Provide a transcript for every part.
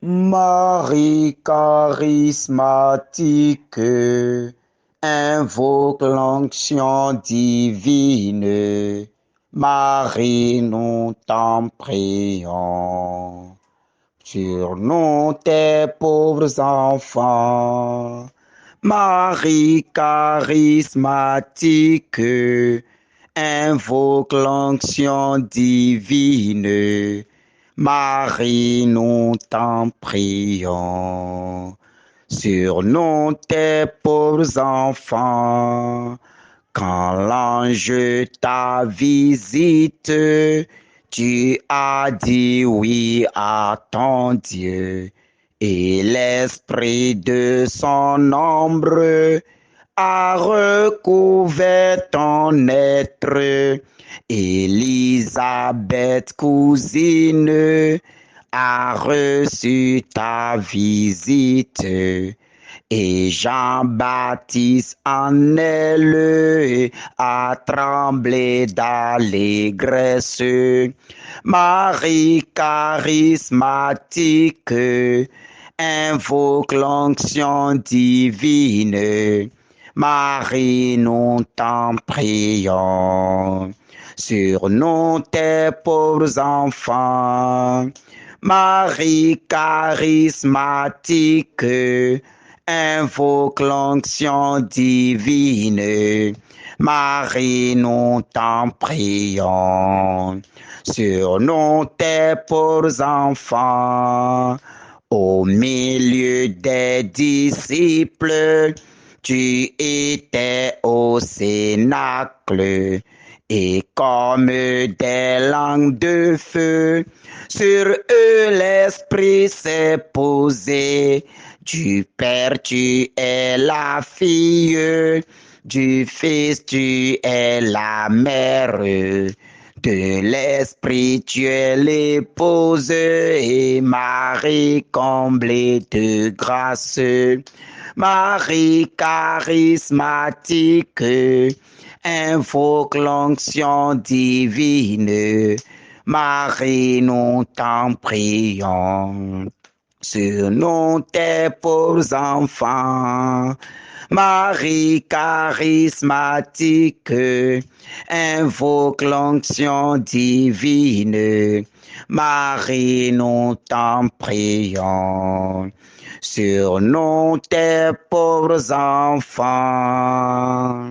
Marie charismatique, invoque l'onction divine. Marie, nous t'en prions. Sur nous, tes pauvres enfants. Marie charismatique, invoque l'onction divine. Marie, nous t'en prions. Sur nous, tes pauvres enfants. Quand l'ange t'a visite, tu as dit oui à ton Dieu. Et l'esprit de son ombre a recouvert ton être. Élisabeth, cousine, a reçu ta visite. Et Jean-Baptiste en elle a tremblé d'allégresse. Marie charismatique, invoque l'onction divine. Marie, nous t'en prions. Sur nous, tes pauvres enfants. Marie charismatique, invoque l'onction divine. Marie, nous t'en prions. Sur nous, tes pauvres enfants. Au milieu des disciples, tu étais au cénacle. Et comme des langues de feu, sur eux l'esprit s'est posé. Du Père, tu es la fille, du Fils, tu es la mère, de l'Esprit, tu es l'épouse, et Marie comblée de grâce. Marie charismatique, invoque l'onction divine. Marie, nous t'en prions. Sur nous, tes pauvres enfants. Marie charismatique, invoque l'onction divine. Marie, nous t'en prions. Sur nous, tes pauvres enfants.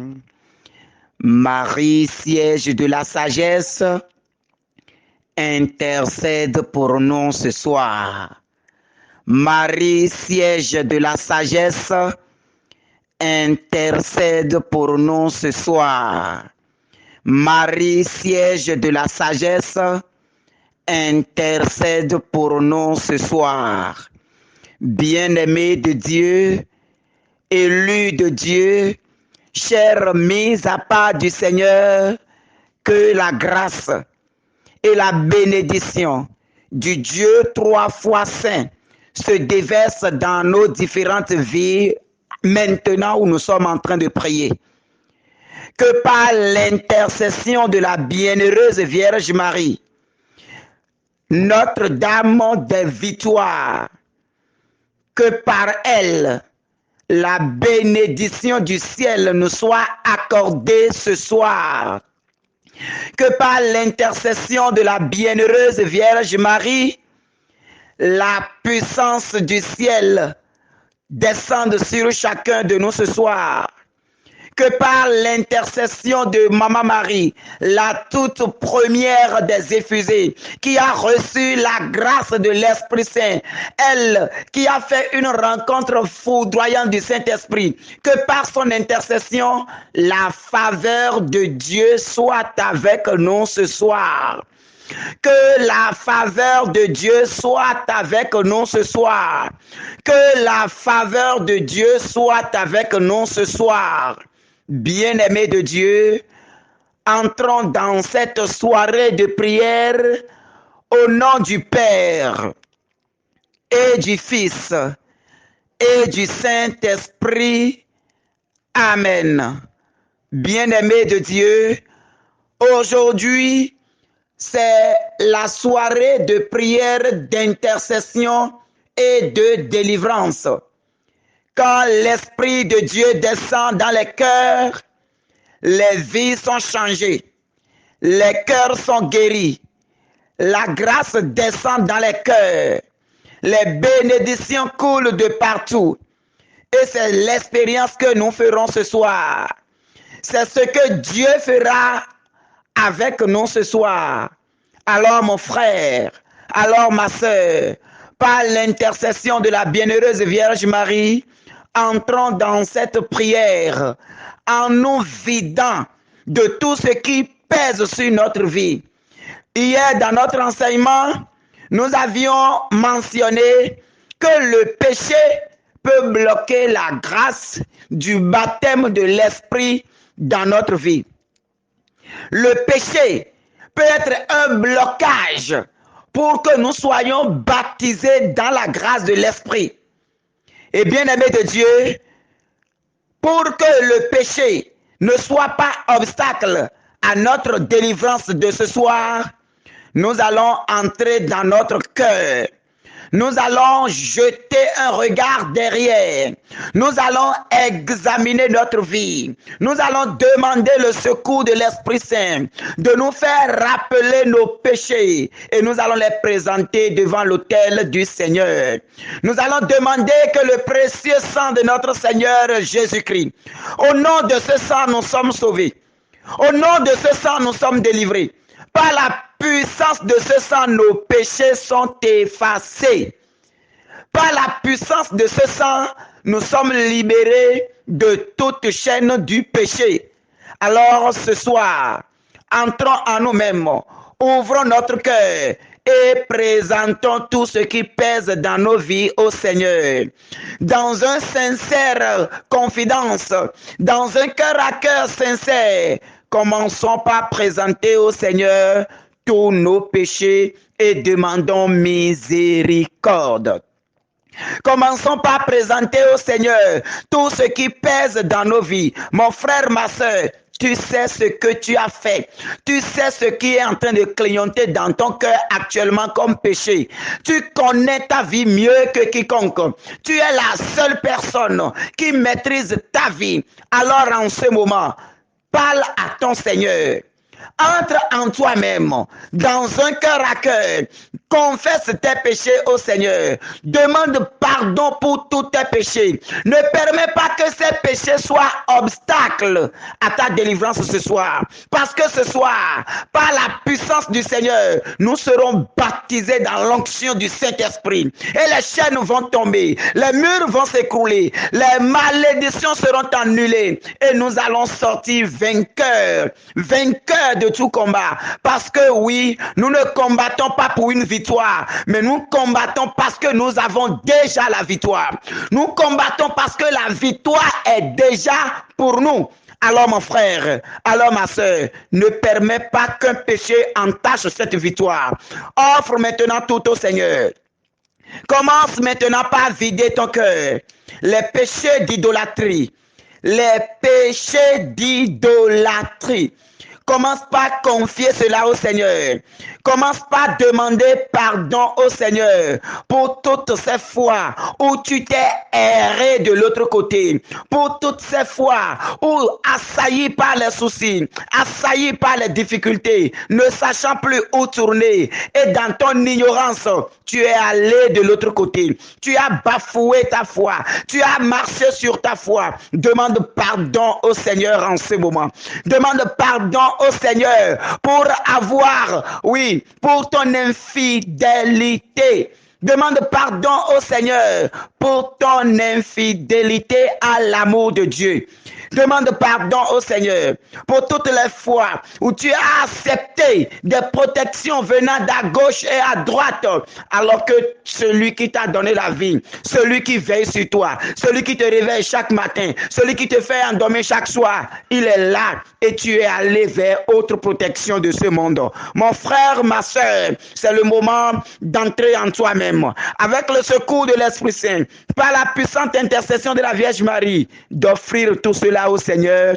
Marie, siège de la sagesse, intercède pour nous ce soir. Marie, siège de la sagesse, intercède pour nous ce soir. Marie, siège de la sagesse, intercède pour nous ce soir. Bien-aimés de Dieu, élus de Dieu, chers mis à part du Seigneur, que la grâce et la bénédiction du Dieu trois fois saint se déverse dans nos différentes vies maintenant où nous sommes en train de prier. Que par l'intercession de la bienheureuse Vierge Marie, Notre-Dame des victoires, que par elle, la bénédiction du ciel nous soit accordée ce soir. Que par l'intercession de la bienheureuse Vierge Marie, la puissance du ciel descende sur chacun de nous ce soir. Que par l'intercession de Maman Marie, la toute première des effusées, qui a reçu la grâce de l'Esprit Saint, elle qui a fait une rencontre foudroyante du Saint-Esprit, que par son intercession, la faveur de Dieu soit avec nous ce soir. Que la faveur de Dieu soit avec nous ce soir. Que la faveur de Dieu soit avec nous ce soir. Bien-aimés de Dieu, entrons dans cette soirée de prière au nom du Père et du Fils et du Saint-Esprit. Amen. Bien-aimés de Dieu, aujourd'hui, c'est la soirée de prière d'intercession et de délivrance. Quand l'Esprit de Dieu descend dans les cœurs, les vies sont changées, les cœurs sont guéris, la grâce descend dans les cœurs, les bénédictions coulent de partout. Et c'est l'expérience que nous ferons ce soir. C'est ce que Dieu fera avec nous ce soir. Alors mon frère, alors ma sœur, par l'intercession de la bienheureuse Vierge Marie, entrons dans cette prière en nous vidant de tout ce qui pèse sur notre vie. Hier, dans notre enseignement, nous avions mentionné que le péché peut bloquer la grâce du baptême de l'Esprit dans notre vie. Le péché peut être un blocage pour que nous soyons baptisés dans la grâce de l'Esprit. Et bien aimé de Dieu, pour que le péché ne soit pas obstacle à notre délivrance de ce soir, nous allons entrer dans notre cœur. Nous allons jeter un regard derrière. Nous allons examiner notre vie. Nous allons demander le secours de l'Esprit Saint de nous faire rappeler nos péchés et nous allons les présenter devant l'autel du Seigneur. Nous allons demander que le précieux sang de notre Seigneur Jésus-Christ, au nom de ce sang, nous sommes sauvés. Au nom de ce sang, nous sommes délivrés. Par la puissance de ce sang, nos péchés sont effacés. Par la puissance de ce sang, nous sommes libérés de toute chaîne du péché. Alors ce soir, entrons en nous-mêmes, ouvrons notre cœur et présentons tout ce qui pèse dans nos vies au Seigneur. Dans un sincère confidence, dans un cœur à cœur sincère, commençons par présenter au Seigneur tous nos péchés et demandons miséricorde. Commençons par présenter au Seigneur tout ce qui pèse dans nos vies. Mon frère, ma soeur, tu sais ce que tu as fait. Tu sais ce qui est en train de clignoter dans ton cœur actuellement comme péché. Tu connais ta vie mieux que quiconque. Tu es la seule personne qui maîtrise ta vie. Alors en ce moment, parle à ton Seigneur. Entre en toi-même, dans un cœur à cœur. Confesse tes péchés au Seigneur. Demande pardon pour tous tes péchés. Ne permets pas que ces péchés soient obstacle à ta délivrance ce soir. Parce que ce soir, par la puissance du Seigneur, nous serons baptisés dans l'onction du Saint-Esprit. Et les chaînes vont tomber. Les murs vont s'écrouler. Les malédictions seront annulées. Et nous allons sortir vainqueurs. Vainqueurs de tout combat. Parce que oui, nous ne combattons pas pour une victoire, mais nous combattons parce que nous avons déjà la victoire. Nous combattons parce que la victoire est déjà pour nous. Alors mon frère, alors ma soeur, ne permets pas qu'un péché entache cette victoire. Offre maintenant tout au Seigneur. Commence maintenant par vider ton cœur. Les péchés d'idolâtrie. Les péchés d'idolâtrie. Commence par confier cela au Seigneur. Commence par demander pardon au Seigneur pour toutes ces fois où tu t'es erré de l'autre côté. Pour toutes ces fois où assailli par les soucis, assailli par les difficultés, ne sachant plus où tourner. Et dans ton ignorance, tu es allé de l'autre côté. Tu as bafoué ta foi. Tu as marché sur ta foi. Demande pardon au Seigneur en ce moment. Demande pardon au Seigneur pour avoir, oui, pour ton infidélité. Demande pardon au Seigneur pour ton infidélité à l'amour de Dieu. Demande pardon au Seigneur pour toutes les fois où tu as accepté des protections venant d'à gauche et à droite, alors que celui qui t'a donné la vie, celui qui veille sur toi, celui qui te réveille chaque matin, celui qui te fait endormir chaque soir, il est là et tu es allé vers autre protection de ce monde. Mon frère, ma soeur, c'est le moment d'entrer en toi-même avec le secours de l'Esprit Saint, par la puissante intercession de la Vierge Marie, d'offrir tout cela au Seigneur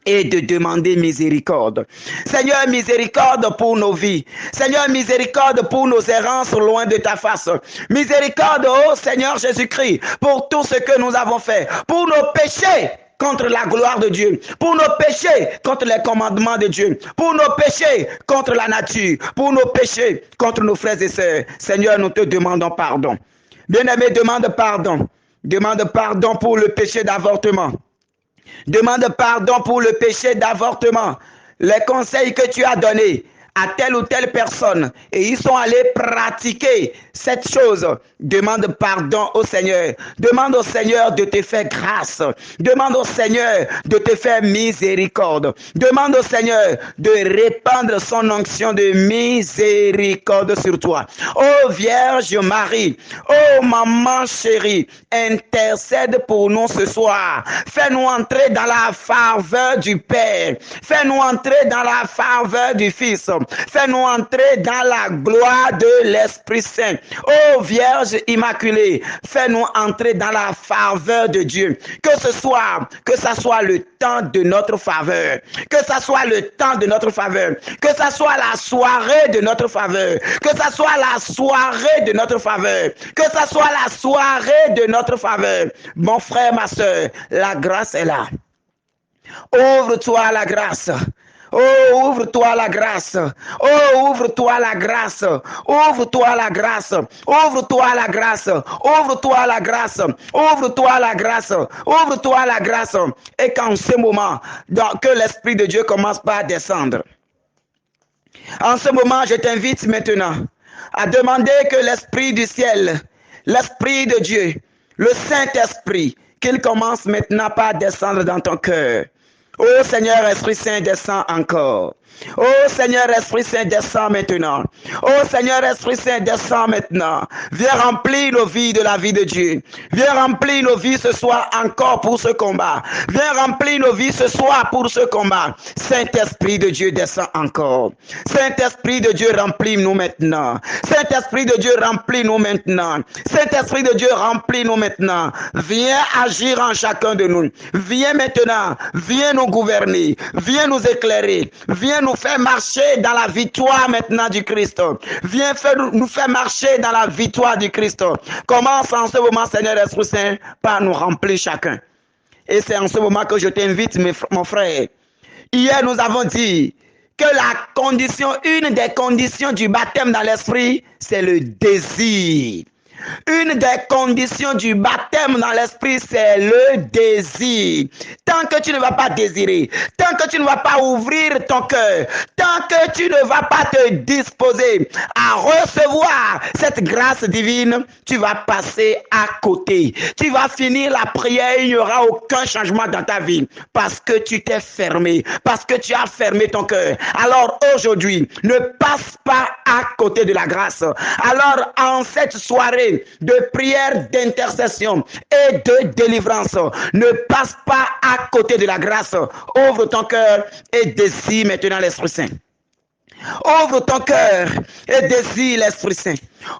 et de demander miséricorde. Seigneur, miséricorde pour nos vies. Seigneur, miséricorde pour nos errances loin de ta face. Miséricorde, oh Seigneur Jésus-Christ, pour tout ce que nous avons fait, pour nos péchés contre la gloire de Dieu, pour nos péchés contre les commandements de Dieu, pour nos péchés contre la nature, pour nos péchés contre nos frères et sœurs. Seigneur, nous te demandons pardon. Bien-aimé, demande pardon. Demande pardon pour le péché d'avortement. Demande pardon pour le péché d'avortement. Les conseils que tu as donnés à telle ou telle personne et ils sont allés pratiquer cette chose. Demande pardon au Seigneur. Demande au Seigneur de te faire grâce. Demande au Seigneur de te faire miséricorde. Demande au Seigneur de répandre son onction de miséricorde sur toi. Ô Vierge Marie, ô maman chérie, intercède pour nous ce soir. Fais-nous entrer dans la faveur du Père. Fais-nous entrer dans la faveur du Fils. Fais-nous entrer dans la gloire de l'Esprit Saint. Ô Vierge Immaculée, fais-nous entrer dans la faveur de Dieu. Que ça soit le temps de notre faveur. Que ça soit le temps de notre faveur. Que ça soit la soirée de notre faveur. Que ça soit la soirée de notre faveur. Que ça soit la soirée de notre faveur. Mon frère, ma soeur, la grâce est là. Ouvre-toi la grâce. Oh, ouvre-toi la grâce. Oh, ouvre-toi la grâce. Ouvre-toi la grâce. Ouvre-toi la grâce. Ouvre-toi la grâce. Ouvre-toi la grâce. Ouvre-toi la grâce. Et qu'en ce moment, que l'Esprit de Dieu commence par descendre. En ce moment, je t'invite maintenant à demander que l'Esprit du ciel, l'Esprit de Dieu, le Saint-Esprit, qu'il commence maintenant par descendre dans ton cœur. Oh Seigneur Esprit Saint, descends encore. Oh Seigneur Esprit Saint, descends maintenant. Oh Seigneur Esprit Saint, descends maintenant. Viens remplir nos vies de la vie de Dieu. Viens remplir nos vies ce soir encore pour ce combat. Viens remplir nos vies ce soir pour ce combat. Saint-Esprit de Dieu, descends encore. Saint-Esprit de Dieu, remplis-nous maintenant. Saint-Esprit de Dieu, remplis-nous maintenant. Saint-Esprit de Dieu, remplis-nous maintenant. Viens agir en chacun de nous. Viens maintenant. Viens nous gouverner. Viens nous éclairer. Viens nous faire marcher dans la victoire maintenant du Christ. Viens nous faire marcher dans la victoire du Christ. Commence en ce moment, Seigneur Esprit Saint, par nous remplir chacun. Et c'est en ce moment que je t'invite, mon frère. Hier, nous avons dit que une des conditions du baptême dans l'esprit, c'est le désir. Une des conditions du baptême dans l'esprit, c'est le désir. Tant que tu ne vas pas désirer, tant que tu ne vas pas ouvrir ton cœur, tant que tu ne vas pas te disposer à recevoir cette grâce divine, tu vas passer à côté. Tu vas finir la prière, il n'y aura aucun changement dans ta vie parce que tu t'es fermé, parce que tu as fermé ton cœur. Alors aujourd'hui, ne passe pas à côté de la grâce. Alors en cette soirée de prière, d'intercession et de délivrance, ne passe pas à côté de la grâce. Ouvre ton cœur et désire maintenant l'Esprit Saint. Ouvre ton cœur et désire l'Esprit Saint.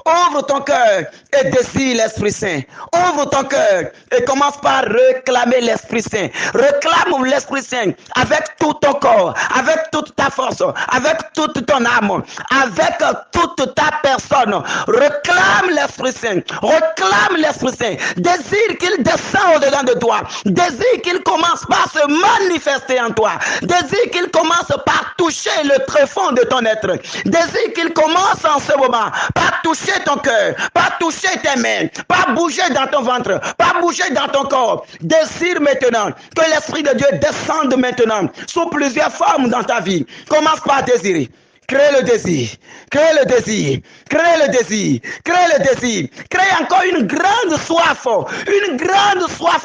Ouvre ton cœur et désire l'Esprit Saint. Ouvre ton cœur et commence par réclamer l'Esprit Saint. Réclame l'Esprit Saint avec tout ton corps, avec toute ta force, avec toute ton âme, avec toute ta personne. Réclame l'Esprit Saint. Réclame l'Esprit Saint. Désire qu'il descende au-dedans de toi. Désire qu'il commence par se manifester en toi. Désire qu'il commence par toucher le tréfonds de ton être. Désire qu'il commence en ce moment par toucher ton cœur, pas toucher tes mains, pas bouger dans ton ventre, pas bouger dans ton corps. Désire maintenant que l'Esprit de Dieu descende maintenant sous plusieurs formes dans ta vie. Commence par désirer. Crée le désir, crée le désir, crée le désir, crée le désir, crée encore une grande soif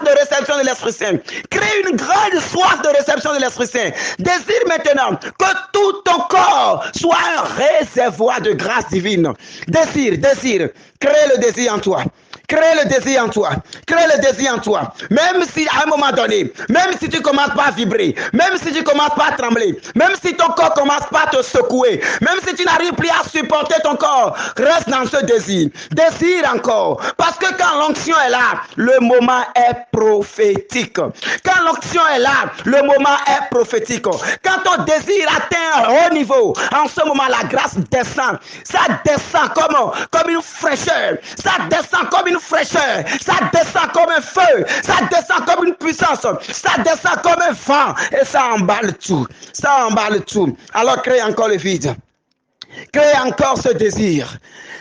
de réception de l'Esprit Saint. Crée une grande soif de réception de l'Esprit Saint. Désire maintenant que tout ton corps soit un réservoir de grâce divine. Désire, crée le désir en toi. Crée le désir en toi. Crée le désir en toi. Même si à un moment donné, même si tu commences pas à vibrer, même si tu commences pas à trembler, même si ton corps commence pas à te secouer, même si tu n'arrives plus à supporter ton corps, reste dans ce désir. Désire encore. Parce que quand l'onction est là, le moment est prophétique. Quand l'onction est là, le moment est prophétique. Quand ton désir atteint un haut niveau, en ce moment, la grâce descend. Ça descend comme une fraîcheur. Ça descend comme une fraîcheur. Ça descend comme un feu. Ça descend comme une puissance. Ça descend comme un vent. Et ça emballe tout. Ça emballe tout. Alors crée encore le vide. Crée encore ce désir.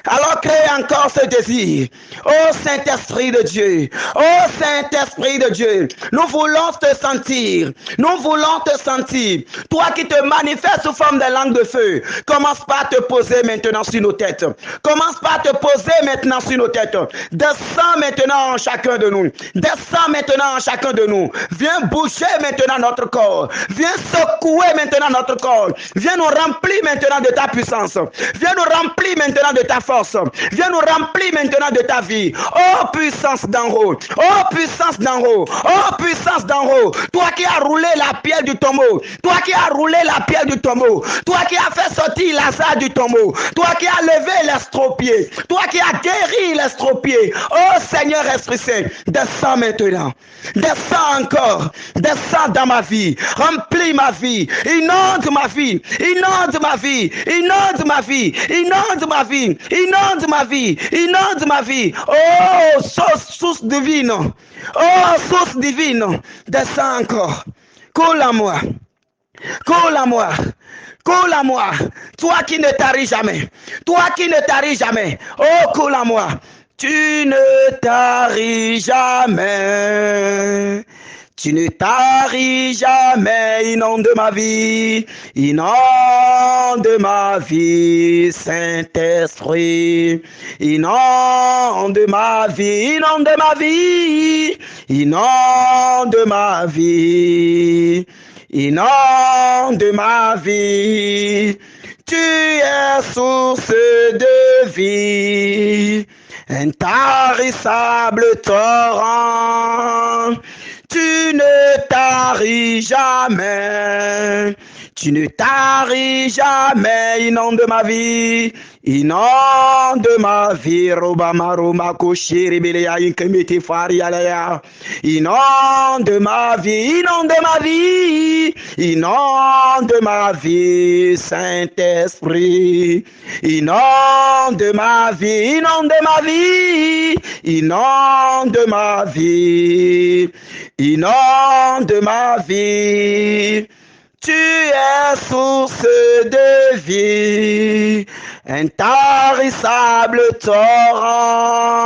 Alors crée encore ce désir. Oh Saint-Esprit de Dieu. Oh Saint-Esprit de Dieu. Nous voulons te sentir. Nous voulons te sentir. Toi qui te manifestes sous forme de langue de feu. Commence pas à te poser maintenant sur nos têtes. Commence pas à te poser maintenant sur nos têtes. Descends maintenant en chacun de nous. Descends maintenant en chacun de nous. Viens bouger maintenant notre corps. Viens secouer maintenant notre corps. Viens nous remplir maintenant de ta puissance. Viens nous remplir maintenant de ta force. Viens nous remplir maintenant de ta vie. Oh puissance d'en haut. Oh puissance d'en haut. Oh puissance d'en haut. Toi qui as roulé la pierre du tombeau. Toi qui as roulé la pierre du tombeau. Toi qui as fait sortir Lazare du tombeau. Toi qui as levé l'estropié. Toi qui as guéri l'estropié. Oh Seigneur Esprit Saint, descends maintenant. Descends encore. Descends dans ma vie. Remplis ma vie. Inonde ma vie. Inonde ma vie. Inonde ma vie. Inonde ma vie. Inonde ma vie. Inonde ma vie. Oh, source divine. Oh, source divine. Descends encore. Coule à moi. Coule à moi. Coule à moi. Toi qui ne taris jamais. Toi qui ne taris jamais. Oh, coule à moi. Tu ne taris jamais. Tu ne taris jamais, inonde ma vie, inonde ma vie, Saint-Esprit, inonde ma vie, inonde ma vie, inonde ma vie, inonde ma vie. Tu es source de vie, intarissable torrent. Tu ne taris jamais, tu ne taris jamais, inonde ma vie, inonde ma vie, Robama Roma Koshiri Belia Inkemiti Farialea, inonde ma vie, inonde ma vie, inonde ma vie, Saint-Esprit, inonde ma vie, inonde ma vie, inonde ma vie. Inonde ma vie, tu es source de vie, intarissable torrent,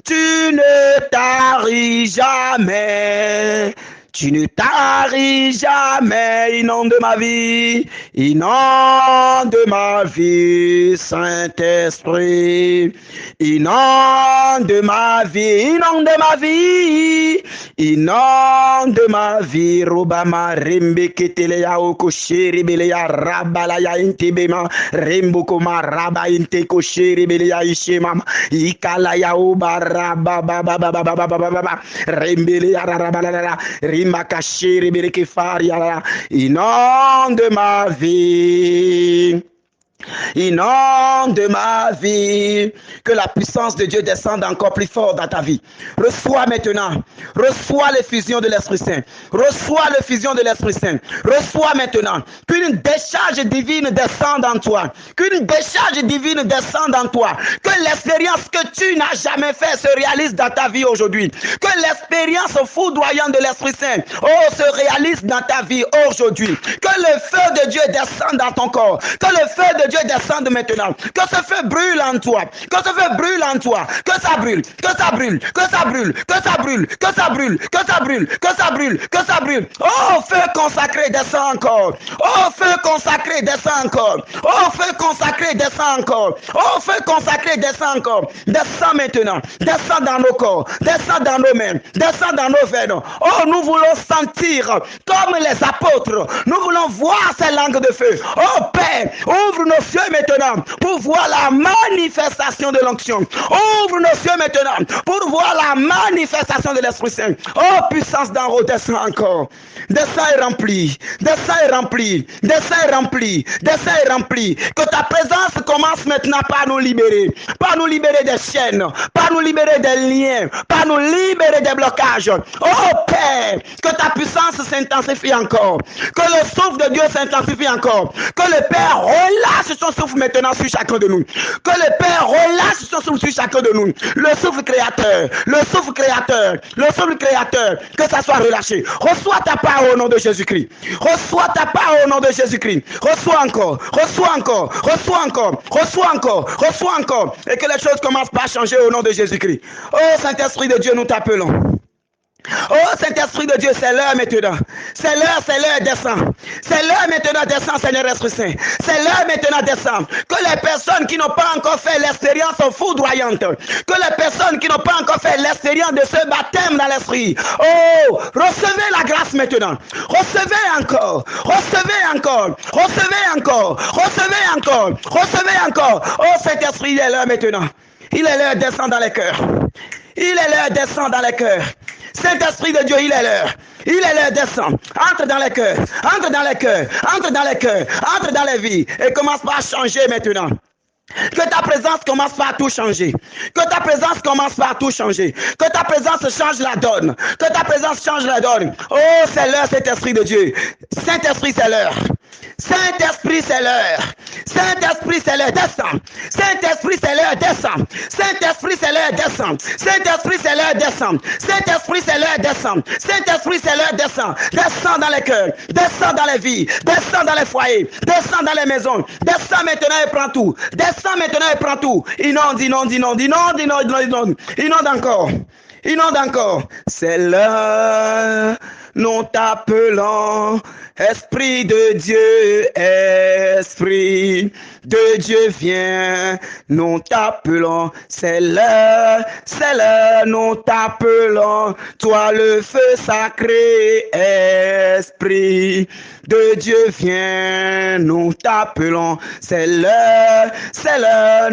tu ne taris jamais. Tu ne taris jamais, inonde ma vie, inonde ma vie, Saint-Esprit, inonde ma vie, inonde ma vie, inonde ma vie, Robama, Rembe, Ketelea, Okoshiri, Belea, Rabalaya, Intebema, Rembokoma, Raba, Intekoshiri, Belea, Ishemam, Ikalaya, Oba, Raba, Baba, Rembelea, Rabalala, inonde ma vie. Inonde ma vie. Que la puissance de Dieu descende encore plus fort dans ta vie. Reçois maintenant. Reçois l'effusion de l'Esprit Saint. Reçois l'effusion de l'Esprit Saint. Reçois maintenant. Qu'une décharge divine descende en toi. Qu'une décharge divine descende en toi. Que l'expérience que tu n'as jamais fait se réalise dans ta vie aujourd'hui. Que l'expérience foudroyante de l'Esprit Saint se réalise dans ta vie aujourd'hui. Que le feu de Dieu descende dans ton corps. Que le feu de Dieu descende maintenant. Que ce feu brûle en toi. Que ce feu brûle en toi. Que ça brûle. Que ça brûle. Que ça brûle. Que ça brûle. Que ça brûle. Que ça brûle. Que ça brûle. Que ça brûle. Oh, feu consacré, descend encore. Oh, feu consacré, descend encore. Oh, feu consacré, descend encore. Oh, feu consacré, descend encore. Descend maintenant. Descend dans nos corps. Descend dans nos mains. Descend dans nos veines. Oh, nous voulons sentir comme les apôtres. Nous voulons voir ces langues de feu. Oh, Père, ouvre nos nos yeux maintenant pour voir la manifestation de l'onction. Ouvre nos yeux maintenant pour voir la manifestation de l'Esprit Saint. Oh, puissance d'en haut, descends encore. Descends et remplis. Descends et remplis. Descends et remplis. Descends et remplis. Que ta présence commence maintenant par nous libérer. Par nous libérer des chaînes. Par nous libérer des liens. Par nous libérer des blocages. Oh Père, que ta puissance s'intensifie encore. Que le souffle de Dieu s'intensifie encore. Que le Père relâche son souffle maintenant sur chacun de nous. Que le Père relâche son souffle sur chacun de nous. Le souffle créateur. Le souffle créateur. Le souffle créateur. Que ça soit relâché. Reçois ta part au nom de Jésus-Christ. Reçois ta part au nom de Jésus-Christ. Reçois encore. Reçois encore. Reçois encore. Reçois encore. Reçois encore. Et que les choses commencent par changer au nom de Jésus-Christ. Oh Saint-Esprit de Dieu, nous t'appelons. Oh Saint-Esprit de Dieu, c'est l'heure maintenant. C'est l'heure, descend. C'est l'heure maintenant, descend, Seigneur Esprit Saint. C'est l'heure maintenant, descend. Que les personnes qui n'ont pas encore fait l'expérience foudroyante, que les personnes qui n'ont pas encore fait l'expérience de ce baptême dans l'Esprit, oh, recevez la grâce maintenant. Recevez encore. Recevez encore. Recevez encore. Recevez encore. Recevez encore. Oh Saint-Esprit, il est l'heure maintenant. Il est l'heure, descend dans les cœurs. Il est l'heure, descend dans les cœurs. Saint-Esprit de Dieu, il est l'heure. Il est l'heure, descend. Entre dans les cœurs. Entre dans les cœurs. Entre dans les cœurs. Entre dans les vies. Et commence par changer maintenant. Que ta présence commence par tout changer. Que ta présence commence par tout changer. Que ta présence change la donne. Que ta présence change la donne. Oh, c'est l'heure, Saint-Esprit de Dieu. Saint-Esprit, c'est l'heure. Saint-Esprit, c'est l'heure. Saint-Esprit, c'est l'heure. Descends. Saint-Esprit, c'est l'heure. Descends. Saint-Esprit, c'est l'heure. Descends. Saint-Esprit, c'est l'heure. Descends. Saint-Esprit, c'est l'heure. Descends. Saint-Esprit, c'est l'heure. Descends. Descends dans les cœurs. Descends dans les vies. Descends dans les foyers. Descends dans les maisons. Descends maintenant et prends tout. Descends maintenant et prends tout. Inonde, inonde, inonde, inonde, inonde, inonde. Inonde encore. Inonde encore. C'est l'heure. Nous t'appelons. Esprit de Dieu, Esprit de Dieu, viens, nous t'appelons, c'est l'heure, nous t'appelons, toi le feu sacré, Esprit de Dieu, viens, nous t'appelons, c'est l'heure,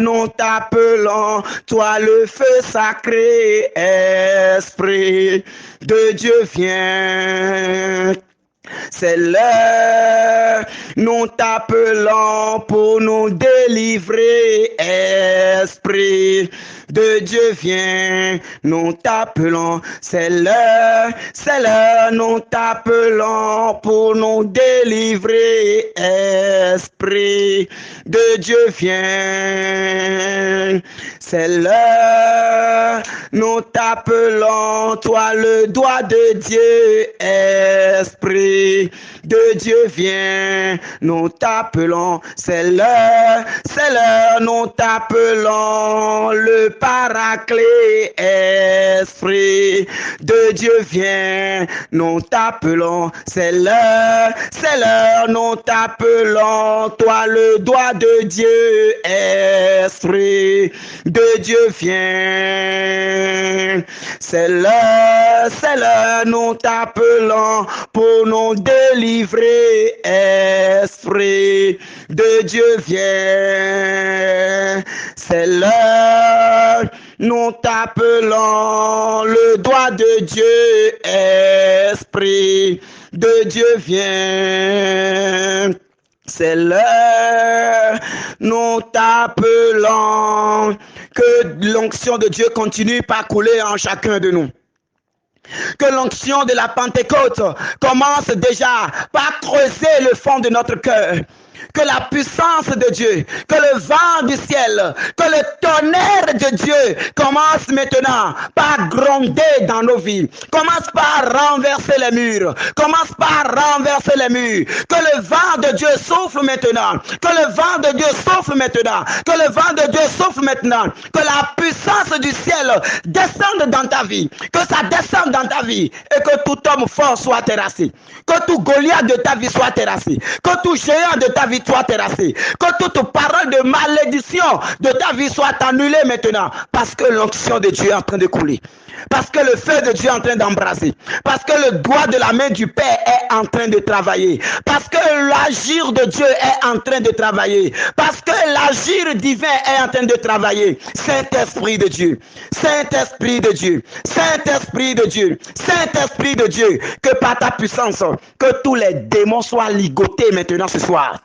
nous t'appelons, toi le feu sacré, Esprit de Dieu, viens. C'est l'heure, nous t'appelons pour nous délivrer, Esprit de Dieu, viens, nous t'appelons, c'est l'heure, nous t'appelons pour nous délivrer, Esprit de Dieu, viens, c'est l'heure, nous t'appelons, toi le doigt de Dieu, Esprit de Dieu, viens, nous t'appelons, c'est l'heure, nous t'appelons, le Paraclet, Esprit de Dieu, viens, nous t'appelons, c'est l'heure, nous t'appelons, toi le doigt de Dieu, Esprit de Dieu, viens, c'est l'heure, nous t'appelons pour nous délivrer, Esprit de Dieu, viens, c'est l'heure, nous t'appelons, le doigt de Dieu, Esprit de Dieu, viens, c'est l'heure, nous t'appelons, que l'onction de Dieu continue par couler en chacun de nous. Que l'onction de la Pentecôte commence déjà par creuser le fond de notre cœur. Que la puissance de Dieu, que le vent du ciel, que le tonnerre de Dieu commence maintenant par gronder dans nos vies. Commence par renverser les murs. Commence par renverser les murs. Que le vent de Dieu souffle maintenant. Que le vent de Dieu souffle maintenant. Que le vent de Dieu souffle maintenant. Que la puissance du ciel descende dans ta vie. Que ça descende dans ta vie. Et que tout homme fort soit terrassé. Que tout Goliath de ta vie soit terrassé. Que tout géant de ta ta vie soit terrassée. Que toute parole de malédiction de ta vie soit annulée maintenant. Parce que l'onction de Dieu est en train de couler. Parce que le feu de Dieu est en train d'embraser. Parce que le doigt de la main du Père est en train de travailler. Parce que l'agir de Dieu est en train de travailler. Parce que l'agir divin est en train de travailler. Saint-Esprit de Dieu. Saint-Esprit de Dieu. Saint-Esprit de Dieu. Saint-Esprit de Dieu. Que par ta puissance, que tous les démons soient ligotés maintenant ce soir.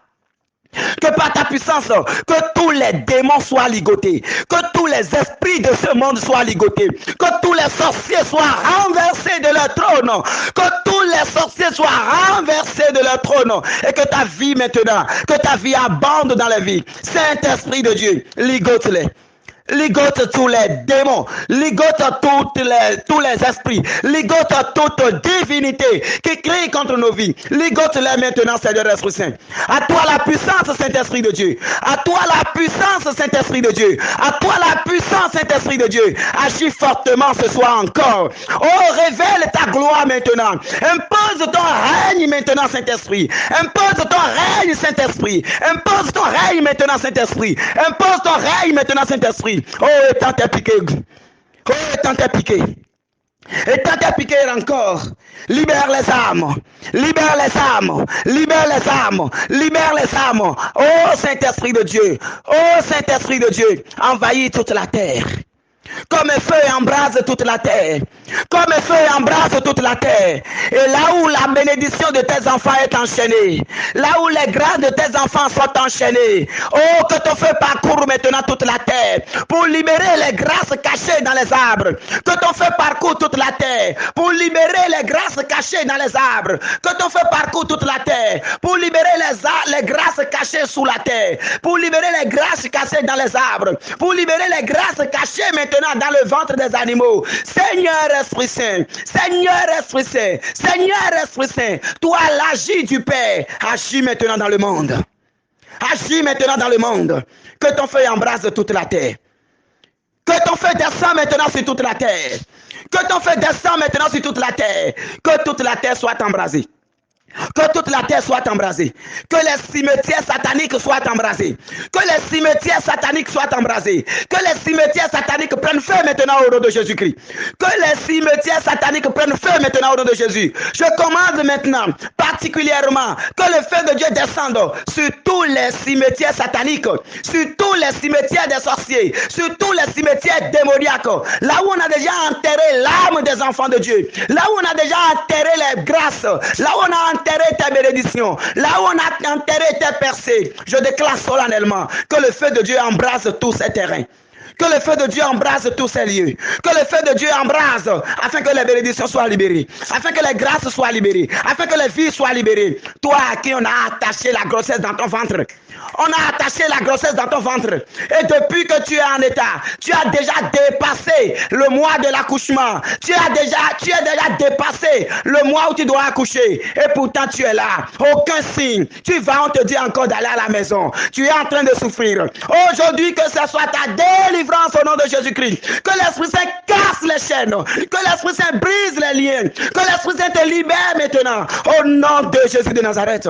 Que par ta puissance, que tous les démons soient ligotés, que tous les esprits de ce monde soient ligotés, que tous les sorciers soient renversés de leur trône, que tous les sorciers soient renversés de leur trône, et que ta vie maintenant, que ta vie abonde dans la vie. Saint-Esprit de Dieu, ligote-les. Ligote tous les démons, ligote tous les esprits, ligote toute divinité qui crie contre nos vies. Ligote-les maintenant, Seigneur Esprit Saint. À toi la puissance, Saint-Esprit de Dieu. À toi la puissance, Saint-Esprit de Dieu. À toi la puissance, Saint-Esprit de Dieu. Agis fortement ce soir encore. Oh, révèle ta gloire maintenant. Impose ton règne maintenant, Saint-Esprit. Impose ton règne, Saint-Esprit. Impose ton règne maintenant, Saint-Esprit. Impose ton règne maintenant, Saint-Esprit. Oh, étant tes piqué. Oh, étant tes piqué. Étant tes piqué encore. Libère les âmes. Libère les âmes. Libère les âmes. Libère les âmes. Oh, Saint-Esprit de Dieu. Oh, Saint-Esprit de Dieu. Envahis toute la terre. Comme un feu embrase toute la terre. Comme un feu embrase toute la terre. Et là où la bénédiction de tes enfants est enchaînée. Là où les grâces de tes enfants sont enchaînées. Oh, que ton feu parcourt maintenant toute la terre. Pour libérer les grâces cachées dans les arbres. Que ton feu parcourt toute la terre. Pour libérer les grâces cachées dans les arbres. Que ton feu parcourt toute la terre. Pour libérer les grâces cachées sous la terre. Pour libérer les grâces cachées dans les arbres. Pour libérer les grâces cachées maintenant dans le ventre des animaux. Seigneur Esprit Saint, Seigneur Esprit Saint, Seigneur Esprit Saint, toi l'agis du Père, agis maintenant dans le monde. Agis maintenant dans le monde. Que ton feu embrase toute la terre. Que ton feu descende maintenant sur toute la terre. Que ton feu descende maintenant sur toute la terre. Que toute la terre soit embrasée. Que toute la terre soit embrasée. Que les cimetières sataniques soient embrasés. Que les cimetières sataniques soient embrasés. Que les cimetières sataniques prennent feu maintenant au nom de Jésus-Christ. Que les cimetières sataniques prennent feu maintenant au nom de Jésus. Je commande maintenant, particulièrement, que le feu de Dieu descende sur tous les cimetières sataniques, sur tous les cimetières des sorciers, sur tous les cimetières démoniaques. Là où on a déjà enterré l'âme des enfants de Dieu. Là où on a déjà enterré les grâces. Là où on a enterré tes bénédictions, là où on a enterré tes percées, je déclare solennellement que le feu de Dieu embrase tous ces terrains. Que le feu de Dieu embrase tous ces lieux. Que le feu de Dieu embrase afin que les bénédictions soient libérées. Afin que les grâces soient libérées. Afin que les vies soient libérées. Toi à qui on a attaché la grossesse dans ton ventre. On a attaché la grossesse dans ton ventre. Et depuis que tu es en état, tu as déjà dépassé le mois de l'accouchement. Tu as déjà dépassé le mois où tu dois accoucher. Et pourtant tu es là. Aucun signe. Tu vas, on te dit encore d'aller à la maison. Tu es en train de souffrir. Aujourd'hui, que ce soit ta délivrance au nom de Jésus-Christ. Que l'Esprit Saint casse les chaînes. Que l'Esprit Saint brise les liens. Que l'Esprit Saint te libère maintenant. Au nom de Jésus de Nazareth.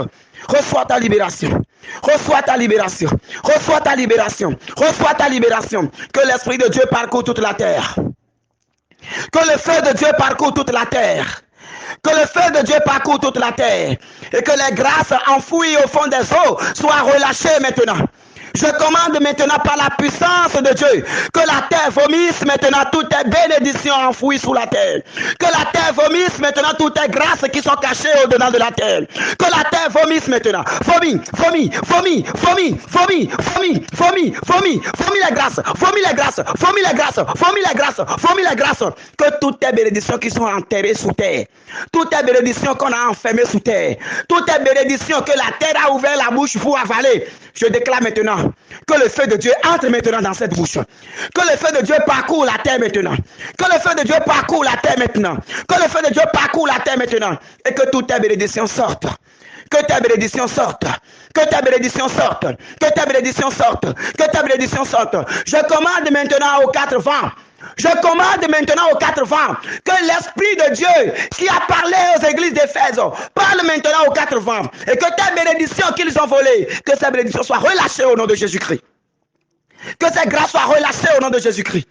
Reçois ta libération. Reçois ta libération. Reçois ta libération. Reçois ta libération. Que l'Esprit de Dieu parcourt toute la terre. Que le feu de Dieu parcourt toute la terre. Que le feu de Dieu parcourt toute la terre. Et que les grâces enfouies au fond des eaux soient relâchées maintenant. Je commande maintenant par la puissance de Dieu que la terre vomisse maintenant toutes les bénédictions enfouies sous la terre. Que la terre vomisse maintenant toutes les grâces qui sont cachées au-dedans de la terre. Que la terre vomisse maintenant. Vomit, vomit, vomit, vomit, vomit, vomit, vomit, vomit, vomit les grâces, vomit les grâces, vomit les grâces, vomit les grâces, vomit les grâces. Que toutes les bénédictions qui sont enterrées sous terre, toutes les bénédictions qu'on a enfermées sous terre, toutes les bénédictions que la terre a ouvert la bouche pour avaler, je déclare maintenant que le feu de Dieu entre maintenant dans cette bouche. Que le feu de Dieu parcourt la terre maintenant. Que le feu de Dieu parcourt la terre maintenant. Que le feu de Dieu parcourt la terre maintenant. Et que toutes tes bénédictions sortent. Que ta bénédiction sorte. Que ta bénédiction sorte. Que ta bénédiction sorte. Que ta bénédiction sorte. Je commande maintenant aux quatre vents Je commande maintenant aux 4 vents que l'Esprit de Dieu qui a parlé aux églises d'Éphèse parle maintenant aux 4 vents et que tes bénédictions qu'ils ont volées, que ces bénédictions soient relâchées au nom de Jésus-Christ. Que ces grâces soient relâchées au nom de Jésus-Christ.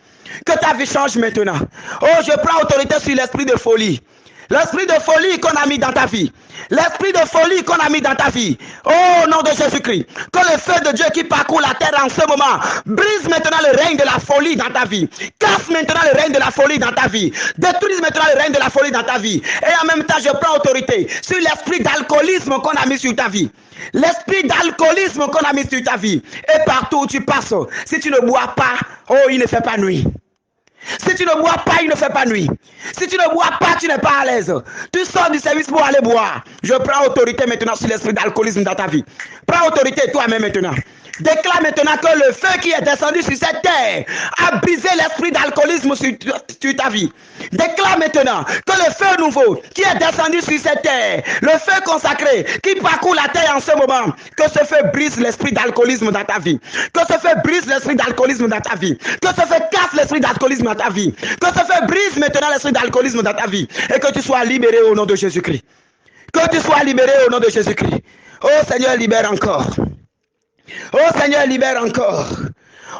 Que ta vie change maintenant. Oh, je prends autorité sur l'esprit de folie. L'esprit de folie qu'on a mis dans ta vie. L'esprit de folie qu'on a mis dans ta vie. Oh, au nom de Jésus-Christ. Que le feu de Dieu qui parcourt la terre en ce moment brise maintenant le règne de la folie dans ta vie. Casse maintenant le règne de la folie dans ta vie. Détruise maintenant le règne de la folie dans ta vie. Et en même temps, je prends autorité sur l'esprit d'alcoolisme qu'on a mis sur ta vie. L'esprit d'alcoolisme qu'on a mis sur ta vie. Et partout où tu passes, si tu ne bois pas, oh, il ne fait pas nuit. Si tu ne bois pas, il ne fait pas nuit. Si tu ne bois pas, tu n'es pas à l'aise. Tu sors du service pour aller boire. Je prends autorité maintenant sur l'esprit d'alcoolisme dans ta vie. Prends autorité toi-même maintenant. Déclare maintenant que le feu qui est descendu sur cette terre a brisé l'esprit d'alcoolisme sur ta vie. Déclare maintenant que le feu nouveau qui est descendu sur cette terre, le feu consacré qui parcourt la terre en ce moment, que ce feu brise l'esprit d'alcoolisme dans ta vie. Que ce feu brise l'esprit d'alcoolisme dans ta vie. Que ce feu casse l'esprit d'alcoolisme dans ta vie. Que ce feu brise maintenant l'esprit d'alcoolisme dans ta vie. Et que tu sois libéré au nom de Jésus-Christ. Que tu sois libéré au nom de Jésus-Christ. Oh Seigneur, libère encore. Oh Seigneur, libère encore.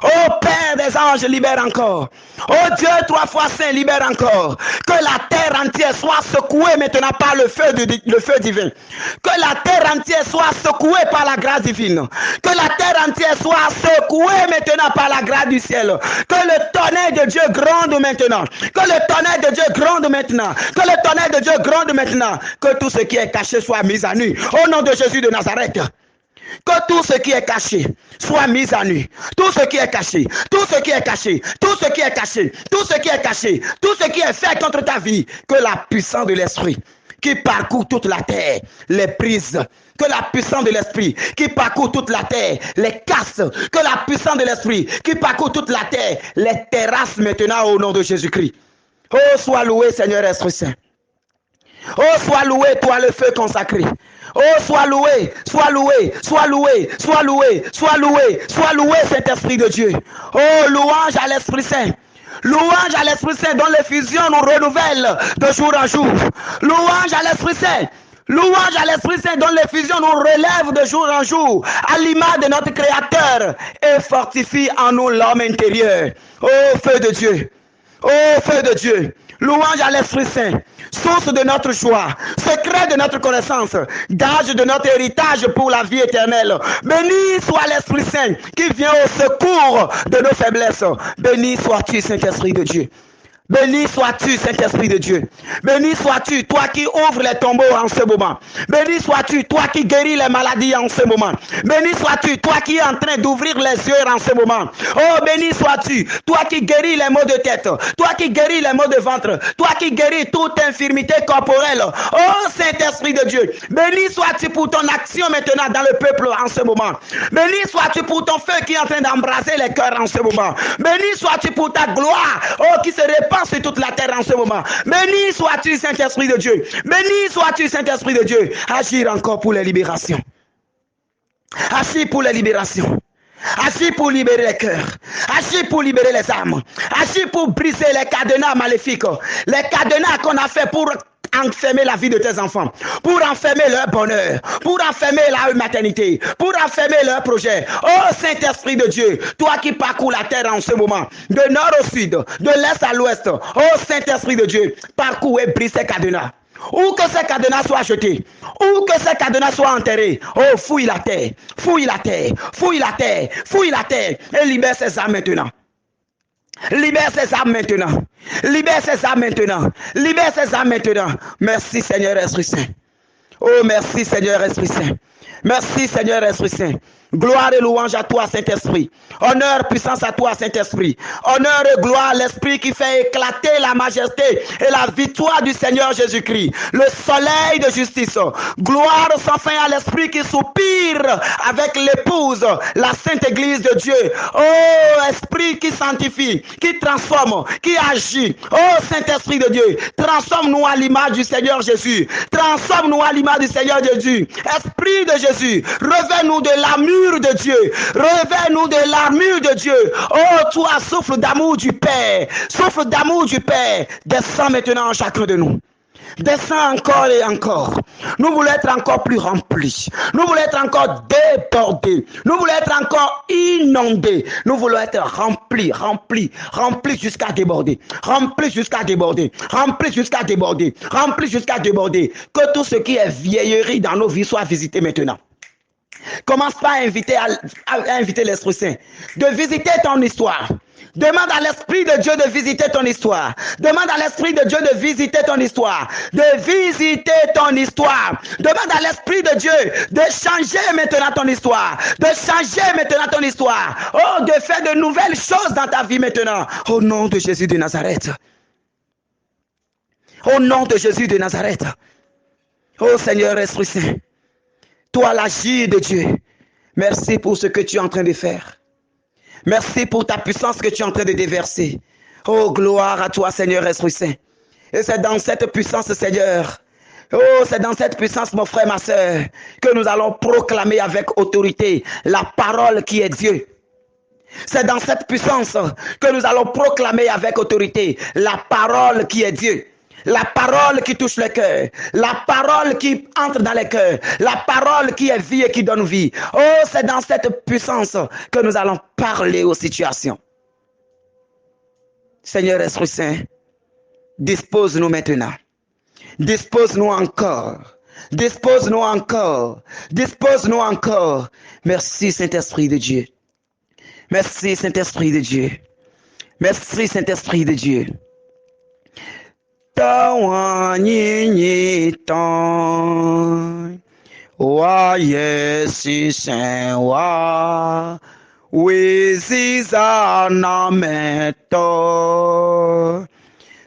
Oh Père des anges, libère encore. Oh Dieu, 3 fois saint, libère encore. Que la terre entière soit secouée maintenant par le feu divin. Que la terre entière soit secouée par la grâce divine. Que la terre entière soit secouée maintenant par la grâce du ciel. Que le tonnerre de Dieu gronde maintenant. Que le tonnerre de Dieu gronde maintenant. Que le tonnerre de Dieu gronde maintenant. Que tout ce qui est caché soit mis à nu. Au nom de Jésus de Nazareth. Que tout ce qui est caché soit mis à nu. Tout ce qui est caché, tout ce qui est caché, tout ce qui est caché, tout ce qui est caché, tout ce qui est fait contre ta vie, que la puissance de l'esprit qui parcourt toute la terre les brise. Que la puissance de l'esprit qui parcourt toute la terre les casse. Que la puissance de l'esprit qui parcourt toute la terre les terrasse maintenant au nom de Jésus-Christ. Oh, sois loué Seigneur Esprit Saint. Oh, sois loué, toi le feu consacré. Oh, sois loué, sois loué, sois loué, sois loué, sois loué, sois loué, Saint-Esprit de Dieu. Oh, louange à l'Esprit Saint. Louange à l'Esprit Saint dont l'effusion nous renouvelle de jour en jour. Louange à l'Esprit Saint. Louange à l'Esprit Saint dont l'effusion nous relève de jour en jour à l'image de notre Créateur et fortifie en nous l'homme intérieur. Oh, feu de Dieu. Oh, feu de Dieu. Louange à l'Esprit Saint, source de notre joie, secret de notre connaissance, gage de notre héritage pour la vie éternelle. Béni soit l'Esprit Saint qui vient au secours de nos faiblesses. Béni sois-tu, Saint-Esprit de Dieu. Béni sois-tu, Saint-Esprit de Dieu. Béni sois-tu, toi qui ouvres les tombeaux en ce moment. Béni sois-tu, toi qui guéris les maladies en ce moment. Béni sois-tu, toi qui es en train d'ouvrir les yeux en ce moment. Oh, béni sois-tu, toi qui guéris les maux de tête. Toi qui guéris les maux de ventre. Toi qui guéris toute infirmité corporelle. Oh, Saint-Esprit de Dieu. Béni sois-tu pour ton action maintenant dans le peuple en ce moment. Béni sois-tu pour ton feu qui est en train d'embraser les cœurs en ce moment. Béni sois-tu pour ta gloire, oh, qui se répand sur toute la terre en ce moment. Béni sois-tu, Saint-Esprit de Dieu. Béni sois-tu, Saint-Esprit de Dieu. Agir encore pour les libérations. Agir pour les libérations. Agis pour libérer les cœurs. Agis pour libérer les âmes. Agis pour briser les cadenas maléfiques. Les cadenas qu'on a fait pour enfermer la vie de tes enfants, pour enfermer leur bonheur, pour enfermer leur maternité, pour enfermer leur projet. Oh Saint-Esprit de Dieu, toi qui parcours la terre en ce moment, de nord au sud, de l'est à l'ouest, oh Saint-Esprit de Dieu, parcours et brise ces cadenas. Ou que ces cadenas soient jetés, ou que ces cadenas soient enterrés. Oh, fouille la terre, fouille la terre, fouille la terre, fouille la terre, et libère ces âmes maintenant. Libère ces âmes maintenant. Libère ces âmes maintenant. Libère ces âmes maintenant. Merci Seigneur Esprit Saint. Oh, merci Seigneur Esprit Saint. Merci Seigneur Esprit Saint. Gloire et louange à toi, Saint-Esprit. Honneur, puissance à toi, Saint-Esprit. Honneur et gloire à l'Esprit qui fait éclater la majesté et la victoire du Seigneur Jésus-Christ. Le soleil de justice. Gloire sans fin à l'Esprit qui soupire avec l'épouse, la Sainte Église de Dieu. Oh, Esprit qui sanctifie, qui transforme, qui agit. Oh, Saint-Esprit de Dieu, transforme-nous à l'image du Seigneur Jésus. Transforme-nous à l'image du Seigneur Jésus. Esprit de Jésus, revêt-nous de l'amour l'armure de Dieu. Revêt-nous de l'armure de Dieu. Oh, toi, souffle d'amour du Père. Souffle d'amour du Père. Descends maintenant en chacun de nous. Descends encore et encore. Nous voulons être encore plus remplis. Nous voulons être encore débordés. Nous voulons être encore inondés. Nous voulons être remplis, remplis, remplis jusqu'à déborder. Remplis jusqu'à déborder. Remplis jusqu'à déborder. Remplis jusqu'à déborder. Que tout ce qui est vieillerie dans nos vies soit visité maintenant. Commence pas à inviter l'Esprit Saint, de visiter ton histoire. Demande à l'Esprit de Dieu de visiter ton histoire. Demande à l'Esprit de Dieu de visiter ton histoire. De visiter ton histoire. Demande à l'Esprit de Dieu de changer maintenant ton histoire. De changer maintenant ton histoire. Oh, de faire de nouvelles choses dans ta vie maintenant. Au nom de Jésus de Nazareth. Au nom de Jésus de Nazareth. Oh Seigneur Esprit Saint. Toi, l'agir de Dieu, merci pour ce que tu es en train de faire. Merci pour ta puissance que tu es en train de déverser. Oh, gloire à toi, Seigneur Esprit Saint. Et c'est dans cette puissance, Seigneur, oh, c'est dans cette puissance, mon frère, ma soeur, que nous allons proclamer avec autorité la parole qui est Dieu. C'est dans cette puissance que nous allons proclamer avec autorité la parole qui est Dieu. La parole qui touche le cœur, la parole qui entre dans les cœurs, la parole qui est vie et qui donne vie. Oh, c'est dans cette puissance que nous allons parler aux situations. Seigneur Esprit Saint, dispose-nous maintenant. Dispose-nous encore. Dispose-nous encore. Dispose-nous encore. Merci Saint-Esprit de Dieu. Merci Saint-Esprit de Dieu. Merci Saint-Esprit de Dieu. Tawanyinyi ton wa yesi sen wa wiziza na meto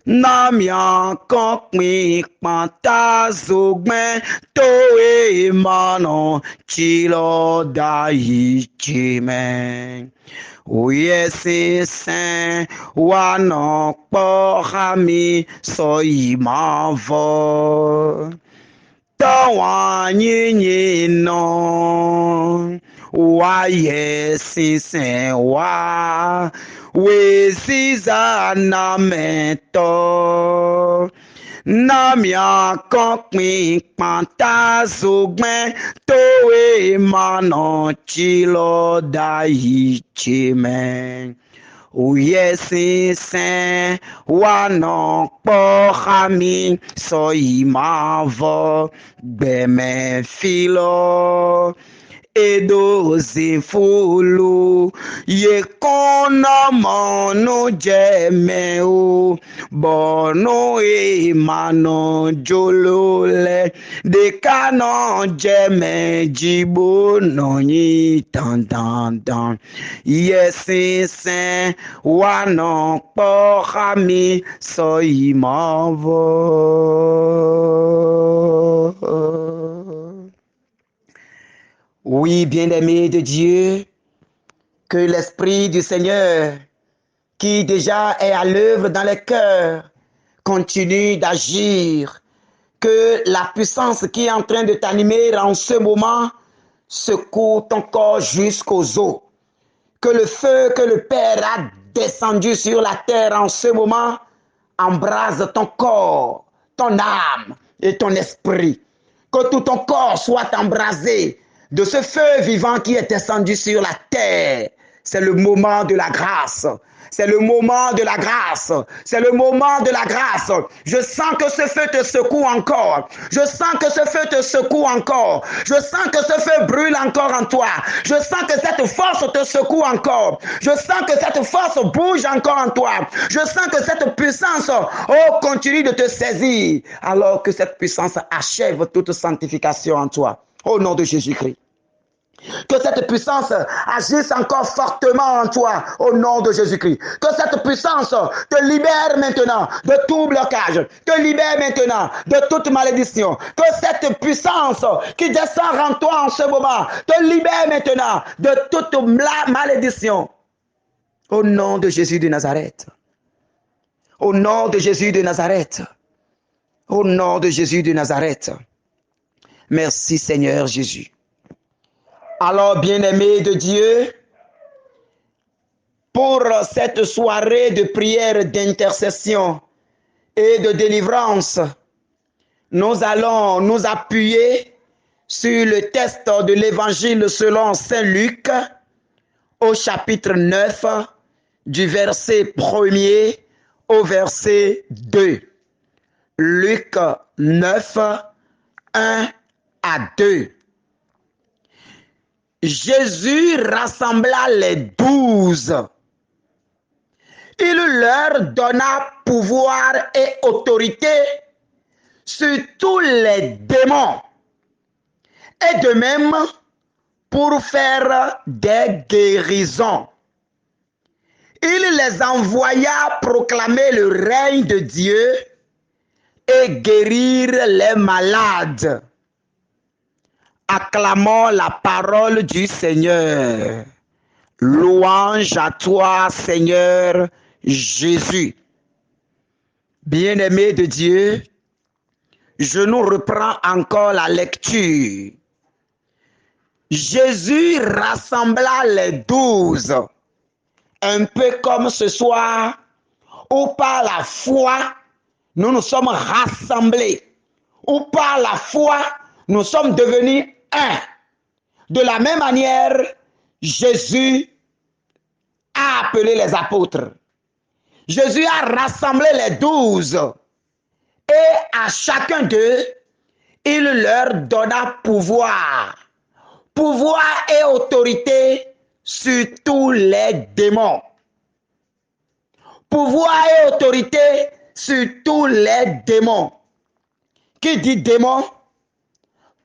namya kokmi panta zogmen to e mano chilo da ichime. Oye si sen wa no porami so imavo Tawanyinyi no wa ye si sen wa we si za na meto Namia kokmi panta zogmen towe mano chilo da ichime. Ouye si sen wano pohami so imavo beme filo. Edo zifulu ye kono mono jeme o bono e mano jolole de kano jeme jibo no ni tan tan tan yesi sen wano pohami so imavo. Oui, bien-aimés de Dieu, que l'Esprit du Seigneur, qui déjà est à l'œuvre dans les cœurs, continue d'agir, que la puissance qui est en train de t'animer en ce moment secoue ton corps jusqu'aux os, que le feu que le Père a descendu sur la terre en ce moment embrase ton corps, ton âme et ton esprit, que tout ton corps soit embrasé de ce feu vivant qui est descendu sur la terre. C'est le moment de la grâce. C'est le moment de la grâce. C'est le moment de la grâce. Je sens que ce feu te secoue encore. Je sens que ce feu te secoue encore. Je sens que ce feu brûle encore en toi. Je sens que cette force te secoue encore. Je sens que cette force bouge encore en toi. Je sens que cette puissance, oh, continue de te saisir. Alors que cette puissance achève toute sanctification en toi. Au nom de Jésus-Christ. Que cette puissance agisse encore fortement en toi au nom de Jésus-Christ. Que cette puissance te libère maintenant de tout blocage. Te libère maintenant de toute malédiction. Que cette puissance qui descend en toi en ce moment te libère maintenant de toute malédiction. Au nom de Jésus de Nazareth. Au nom de Jésus de Nazareth. Au nom de Jésus de Nazareth. Merci Seigneur Jésus. Alors, bien-aimés de Dieu, pour cette soirée de prière d'intercession et de délivrance, nous allons nous appuyer sur le texte de l'Évangile selon Saint Luc au chapitre 9, du verset 1er au verset 2. Luc 9, 1 à 2. Jésus rassembla les 12. Il leur donna pouvoir et autorité sur tous les démons. Et de même pour faire des guérisons. Il les envoya proclamer le règne de Dieu et guérir les malades. Acclamons la parole du Seigneur. Louange à toi, Seigneur Jésus. Bien-aimés de Dieu, je nous reprends encore la lecture. Jésus rassembla les 12, un peu comme ce soir, où par la foi, nous nous sommes rassemblés, où par la foi, nous sommes devenus un. De la même manière, Jésus a appelé les apôtres. Jésus a rassemblé les 12 et à chacun d'eux, il leur donna pouvoir. Pouvoir et autorité sur tous les démons. Pouvoir et autorité sur tous les démons. Qui dit démon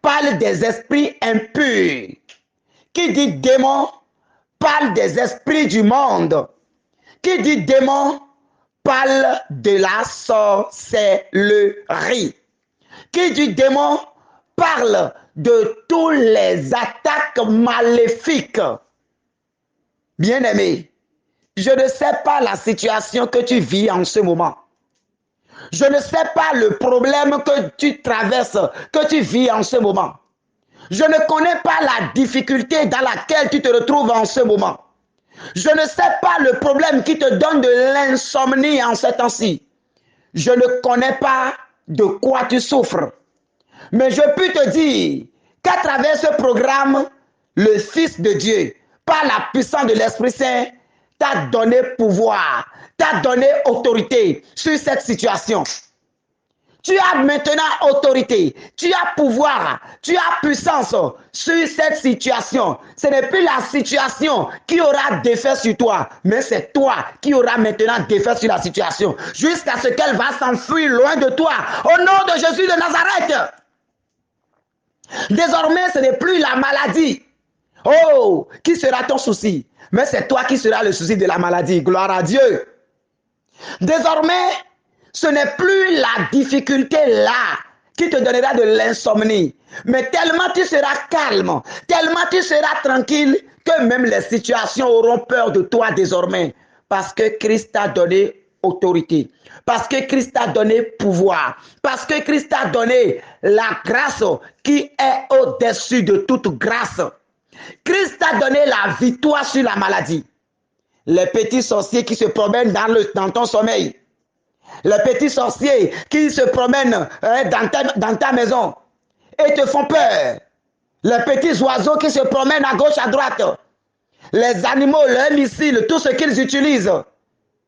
parle des esprits impurs. Qui dit démon parle des esprits du monde. Qui dit démon parle de la sorcellerie. Qui dit démon parle de tous les attaques maléfiques. Bien-aimé, je ne sais pas la situation que tu vis en ce moment. Je ne sais pas le problème que tu traverses, que tu vis en ce moment. Je ne connais pas la difficulté dans laquelle tu te retrouves en ce moment. Je ne sais pas le problème qui te donne de l'insomnie en ce temps-ci. Je ne connais pas de quoi tu souffres. Mais je peux te dire qu'à travers ce programme, le Fils de Dieu, par la puissance de l'Esprit Saint, t'a donné pouvoir, t'a donné autorité sur cette situation. Tu as maintenant autorité, tu as pouvoir, tu as puissance sur cette situation. Ce n'est plus la situation qui aura d'effet sur toi, mais c'est toi qui auras maintenant d'effet sur la situation, jusqu'à ce qu'elle va s'enfuir loin de toi. Au nom de Jésus de Nazareth. Désormais, ce n'est plus la maladie. Oh, qui sera ton souci? Mais c'est toi qui seras le souci de la maladie. Gloire à Dieu. Désormais, ce n'est plus la difficulté là qui te donnera de l'insomnie. Mais tellement tu seras calme, tellement tu seras tranquille, que même les situations auront peur de toi désormais. Parce que Christ t'a donné autorité. Parce que Christ t'a donné pouvoir. Parce que Christ t'a donné la grâce qui est au-dessus de toute grâce. Christ t'a donné la victoire sur la maladie. Les petits sorciers qui se promènent dans ton sommeil. Les petits sorciers qui se promènent dans ta maison et te font peur. Les petits oiseaux qui se promènent à gauche, à droite. Les animaux, leurs missiles, tout ce qu'ils utilisent.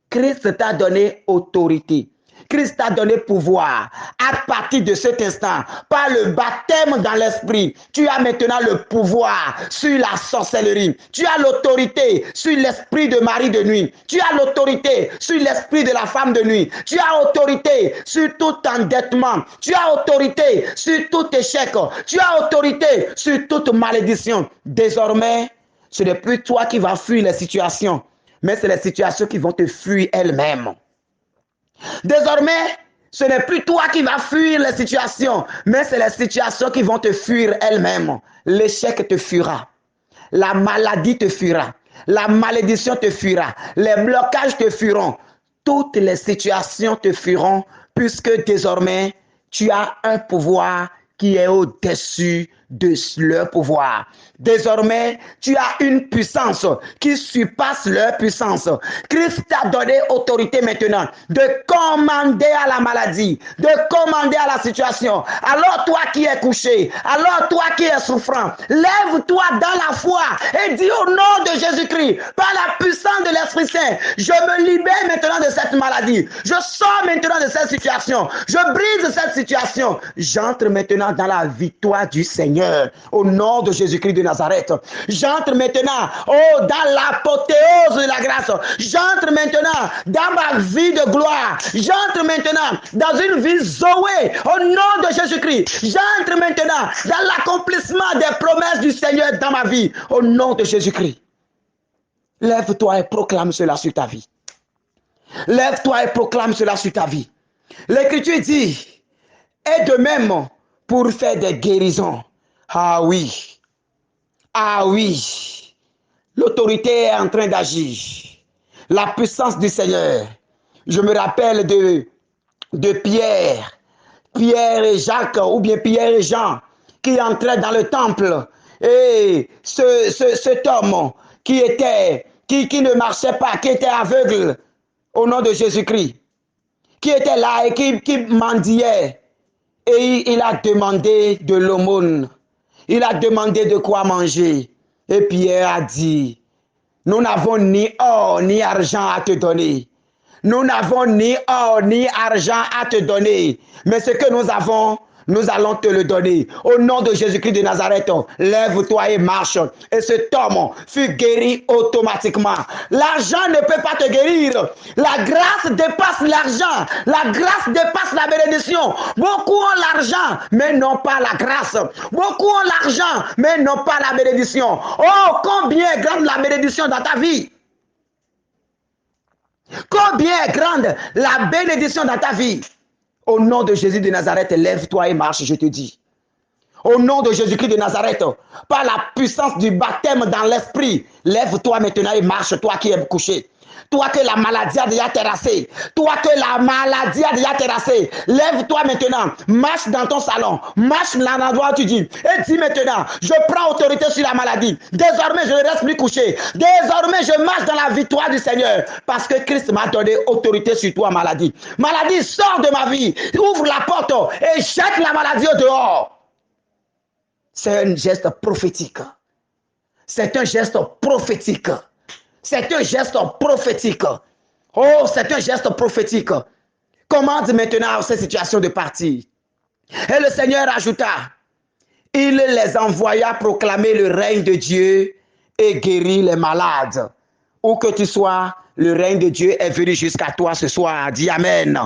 Christ t'a donné autorité. Christ t'a donné pouvoir. À partir de cet instant, par le baptême dans l'esprit, tu as maintenant le pouvoir sur la sorcellerie. Tu as l'autorité sur l'esprit de mari de nuit. Tu as l'autorité sur l'esprit de la femme de nuit. Tu as autorité sur tout endettement. Tu as autorité sur tout échec. Tu as autorité sur toute malédiction. Désormais, ce n'est plus toi qui vas fuir les situations, mais c'est les situations qui vont te fuir elles-mêmes. Désormais, ce n'est plus toi qui vas fuir les situations, mais c'est les situations qui vont te fuir elles-mêmes. L'échec te fuira. La maladie te fuira. La malédiction te fuira. Les blocages te fuiront. Toutes les situations te fuiront, puisque désormais, tu as un pouvoir qui est au-dessus de leur pouvoir. Désormais, tu as une puissance qui surpasse leur puissance. Christ t'a donné autorité maintenant de commander à la maladie, de commander à la situation. Alors toi qui es couché, alors toi qui es souffrant, lève-toi dans la foi et dis au nom de Jésus-Christ, par la puissance de l'Esprit Saint, je me libère maintenant de cette maladie. Je sors maintenant de cette situation. Je brise cette situation. J'entre maintenant dans la victoire du Seigneur au nom de Jésus-Christ de Nazareth. J'entre maintenant dans l'apothéose de la grâce. J'entre maintenant dans ma vie de gloire. J'entre maintenant dans une vie Zoé au nom de Jésus-Christ. J'entre maintenant dans l'accomplissement des promesses du Seigneur dans ma vie au nom de Jésus-Christ. Lève-toi et proclame cela sur ta vie. Lève-toi et proclame cela sur ta vie. L'Écriture dit, et de même pour faire des guérisons. Ah oui, l'autorité est en train d'agir. La puissance du Seigneur. Je me rappelle de Pierre et Jacques, ou bien Pierre et Jean, qui entraient dans le temple. Et cet homme qui ne marchait pas, qui était aveugle, au nom de Jésus-Christ, qui était là et qui mendiait. Et il a demandé de l'aumône. Il a demandé de quoi manger. Et Pierre a dit, nous n'avons ni or ni argent à te donner. Nous n'avons ni or ni argent à te donner. Mais ce que nous avons, nous allons te le donner. Au nom de Jésus-Christ de Nazareth, lève-toi et marche. Et cet homme fut guéri automatiquement. L'argent ne peut pas te guérir. La grâce dépasse l'argent. La grâce dépasse la bénédiction. Beaucoup ont l'argent, mais n'ont pas la grâce. Beaucoup ont l'argent, mais n'ont pas la bénédiction. Oh, combien est grande la bénédiction dans ta vie. Combien est grande la bénédiction dans ta vie. Au nom de Jésus de Nazareth, lève-toi et marche, je te dis. Au nom de Jésus-Christ de Nazareth, par la puissance du baptême dans l'esprit, lève-toi maintenant et marche, toi qui es couché. Toi que la maladie a déjà terrassé. Toi que la maladie a déjà terrassé. Lève-toi maintenant. Marche dans ton salon. Marche dans l'endroit où tu dis. Et dis maintenant, je prends autorité sur la maladie. Désormais, je ne reste plus couché. Désormais, je marche dans la victoire du Seigneur. Parce que Christ m'a donné autorité sur toi, maladie. Maladie, sors de ma vie. Ouvre la porte et jette la maladie au dehors. C'est un geste prophétique. C'est un geste prophétique. C'est un geste prophétique. Oh, c'est un geste prophétique. Commande maintenant à cette situation de partir. Et le Seigneur ajouta, il les envoya proclamer le règne de Dieu et guérir les malades. Où que tu sois, le règne de Dieu est venu jusqu'à toi ce soir. Dis Amen.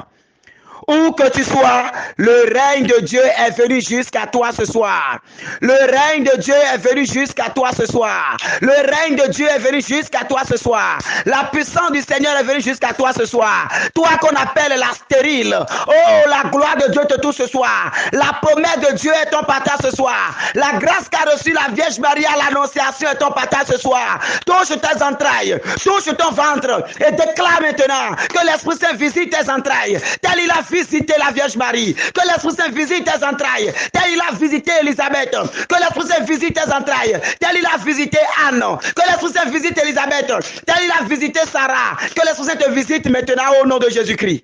Où que tu sois, le règne de Dieu est venu jusqu'à toi ce soir. Le règne de Dieu est venu jusqu'à toi ce soir. Le règne de Dieu est venu jusqu'à toi ce soir. La puissance du Seigneur est venue jusqu'à toi ce soir. Toi qu'on appelle la stérile. Oh, la gloire de Dieu te touche ce soir. La promesse de Dieu est ton partage ce soir. La grâce qu'a reçue la Vierge Marie à l'Annonciation est ton partage ce soir. Touche tes entrailles, touche ton ventre et déclare maintenant que l'Esprit Saint visite tes entrailles. Tel il a visité la Vierge Marie, que l'Esprit Saint visite tes entrailles, tel il a visité Élisabeth, que l'Esprit Saint visite tes entrailles, tel il a visité Anne, que l'Esprit Saint visite Élisabeth, tel il a visité Sarah, que l'Esprit Saint te visite maintenant au nom de Jésus-Christ.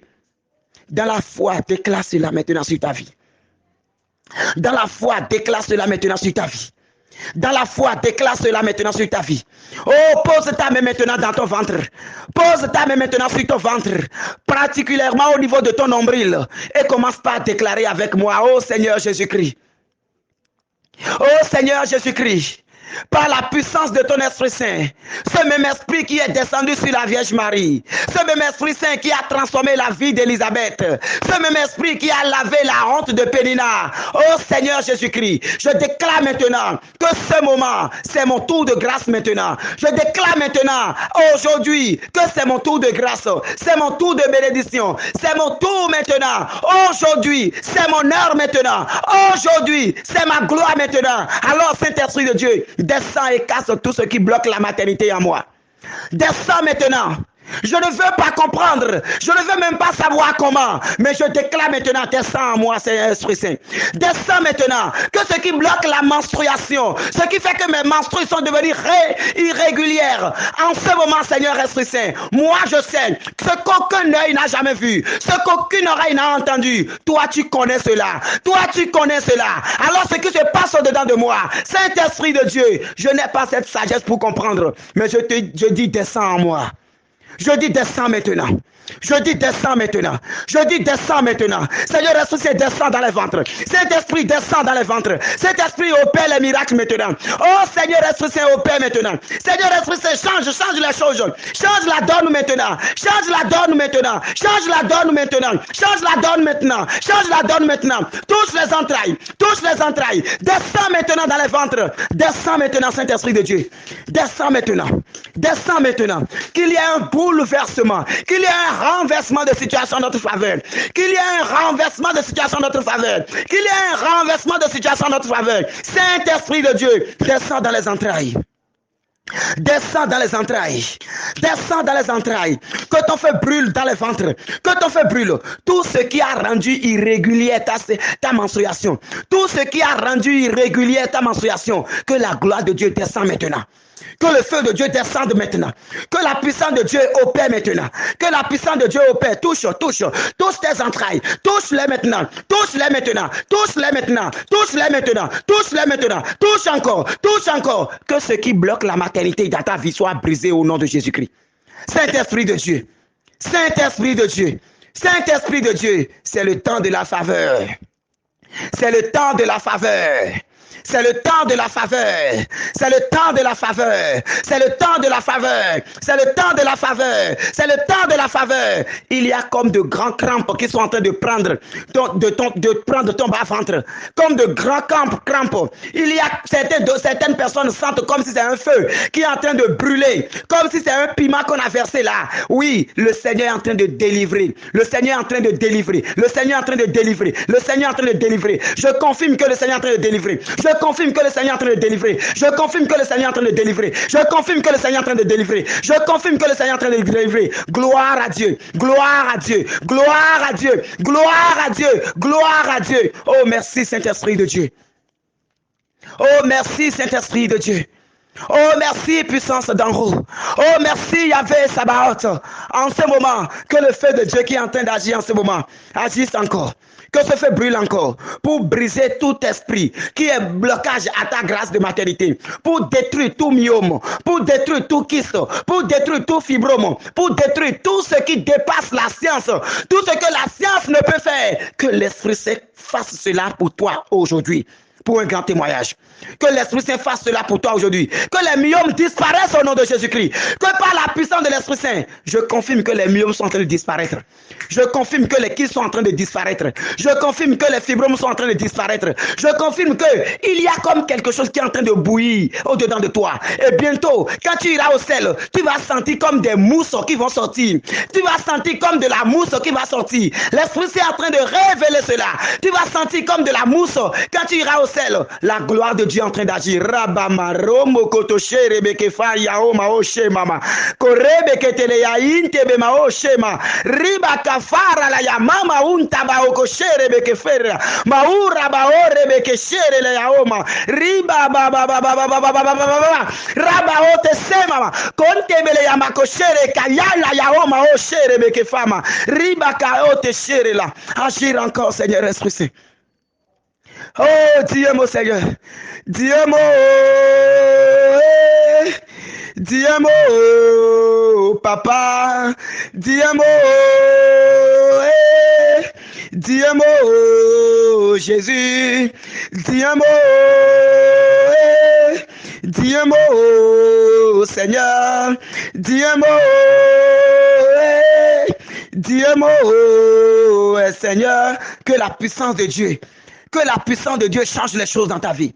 Dans la foi, déclare cela maintenant sur ta vie. Dans la foi, déclare cela maintenant sur ta vie. Dans la foi, déclare cela maintenant sur ta vie. Oh, pose ta main maintenant dans ton ventre. Pose ta main maintenant sur ton ventre, particulièrement au niveau de ton nombril. Et commence par déclarer avec moi, oh Seigneur Jésus-Christ. Oh Seigneur Jésus-Christ. Par la puissance de ton Esprit Saint, ce même Esprit qui est descendu sur la Vierge Marie, ce même Esprit Saint qui a transformé la vie d'Élisabeth, ce même Esprit qui a lavé la honte de Pénina. Oh Seigneur Jésus-Christ, je déclare maintenant que ce moment, c'est mon tour de grâce maintenant. Je déclare maintenant, aujourd'hui, que c'est mon tour de grâce, c'est mon tour de bénédiction, c'est mon tour maintenant. Aujourd'hui, c'est mon heure maintenant. Aujourd'hui, c'est ma gloire maintenant. Alors, Saint-Esprit de Dieu, descends et casse tout ce qui bloque la maternité en moi. Descends maintenant Je ne veux pas comprendre. Je ne veux même pas savoir comment. Mais je déclare maintenant, descends en moi, Seigneur Esprit Saint. Descends maintenant. Que ce qui bloque la menstruation, ce qui fait que mes menstrues sont devenues irrégulières. En ce moment, Seigneur Esprit Saint, moi je sais ce qu'aucun œil n'a jamais vu, ce qu'aucune oreille n'a entendu. Toi, tu connais cela. Toi, tu connais cela. Alors, ce qui se passe au-dedans de moi, Saint-Esprit de Dieu, je n'ai pas cette sagesse pour comprendre. Mais je dis, descends en moi. Je dis descends maintenant. Je dis descends maintenant. Je dis descends maintenant. Seigneur Esprit Saint, descends dans les ventres. Saint-Esprit, descends dans les ventres. Saint-Esprit, opère les miracles maintenant. Oh Seigneur Esprit Saint, opère maintenant. Seigneur Esprit Saint, change les choses. Change la donne maintenant. Change la donne maintenant. Change la donne maintenant. Change la donne maintenant. Change la donne maintenant. Touche les entrailles. Touche les entrailles. Descends maintenant dans les ventres. Descends maintenant, Saint-Esprit de Dieu. Descends maintenant. Descends maintenant. Qu'il y ait un bouleversement. Qu'il y ait un renversement de situation en notre faveur. Qu'il y ait un renversement de situation en notre faveur. Qu'il y ait un renversement de situation en notre faveur. Saint-Esprit de Dieu, descends dans les entrailles. Descends dans les entrailles. Descends dans les entrailles. Que ton feu brûle dans les ventres. Que ton feu brûle. Tout ce qui a rendu irrégulière ta menstruation. Tout ce qui a rendu irrégulière ta menstruation. Que la gloire de Dieu descend maintenant. Que le feu de Dieu descende maintenant. Que la puissance de Dieu opère maintenant. Que la puissance de Dieu opère. Touche tes entrailles. Touche-les maintenant. Touche-les maintenant. Touche-les maintenant. Touche-les maintenant. Touche-les maintenant. Touche encore. Touche encore. Que ce qui bloque la maternité dans ta vie soit brisé au nom de Jésus-Christ. Saint-Esprit de Dieu. Saint-Esprit de Dieu. Saint-Esprit de Dieu. C'est le temps de la faveur. C'est le temps de la faveur. C'est le temps de la faveur. C'est le temps de la faveur. C'est le temps de la faveur. C'est le temps de la faveur. C'est le temps de la faveur. Il y a comme de grands crampes qui sont en train de prendre ton bas-ventre. Comme de grands crampes. Il y a certaines personnes sentent comme si c'est un feu qui est en train de brûler. Comme si c'est un piment qu'on a versé là. Oui, le Seigneur est en train de délivrer. Le Seigneur est en train de délivrer. Le Seigneur est en train de délivrer. Le Seigneur est en train de délivrer. Je confirme que le Seigneur est en train de délivrer. Je confirme que le Seigneur est en train de délivrer. Je confirme que le Seigneur est en train de délivrer. Je confirme que le Seigneur est en train de délivrer. Je confirme que le Seigneur est en train de délivrer. Gloire à Dieu. Gloire à Dieu. Gloire à Dieu. Gloire à Dieu. Gloire à Dieu. Oh, merci Saint-Esprit de Dieu. Oh, merci Saint-Esprit de Dieu. Oh, merci, puissance d'en haut. Oh, merci, Yahvé Sabaoth. En ce moment, que le feu de Dieu qui est en train d'agir en ce moment, agisse encore. Que ce feu brûle encore pour briser tout esprit qui est blocage à ta grâce de maternité, pour détruire tout myome, pour détruire tout kyste, pour détruire tout fibrome, pour détruire tout ce qui dépasse la science, tout ce que la science ne peut faire. Que l'Esprit Saint fasse cela pour toi aujourd'hui. Pour un grand témoignage. Que l'Esprit Saint fasse cela pour toi aujourd'hui. Que les myomes disparaissent au nom de Jésus-Christ. Que par la puissance de l'Esprit Saint, je confirme que les myomes sont en train de kystes Je confirme que les kystes sont en train de disparaître. Je confirme que les fibromes sont en train de disparaître. Je confirme qu'il y a comme quelque chose qui est en train de bouillir au-dedans de toi. Et bientôt, quand tu iras au ciel, tu vas sentir comme des mousses qui vont sortir. Tu vas sentir comme de la mousse qui va sortir. L'Esprit Saint est en train de révéler cela. Tu vas sentir comme de la mousse quand tu iras au ciel. La gloire de Dieu est en train d'agir. Rabama romo kotoshe rebeke fa yaoma oshe mama. Korebe ketele ya intebe ma oshe ma. Riba kafara la ya mama unta ba okoshe rebeke ferra. Maura ba rebeke shere la yaoma. Riba ba ba ba ba ba ba ba ba ba ba. Raba ote se mama. Kontebele ya makoshere kayala yaoma oshe rebeke fama. Riba ka ote shere la. Agir encore, Seigneur Esprit Saint. Oh, Dieu mon Seigneur, Dieu mon, Dieu mon, Papa, Dieu mon, Dieu mon, Jésus, Dieu mon, Dieu mon, Seigneur, Dieu mon, Dieu mon, Seigneur, que la puissance de Dieu, que la puissance de Dieu change les choses dans ta vie.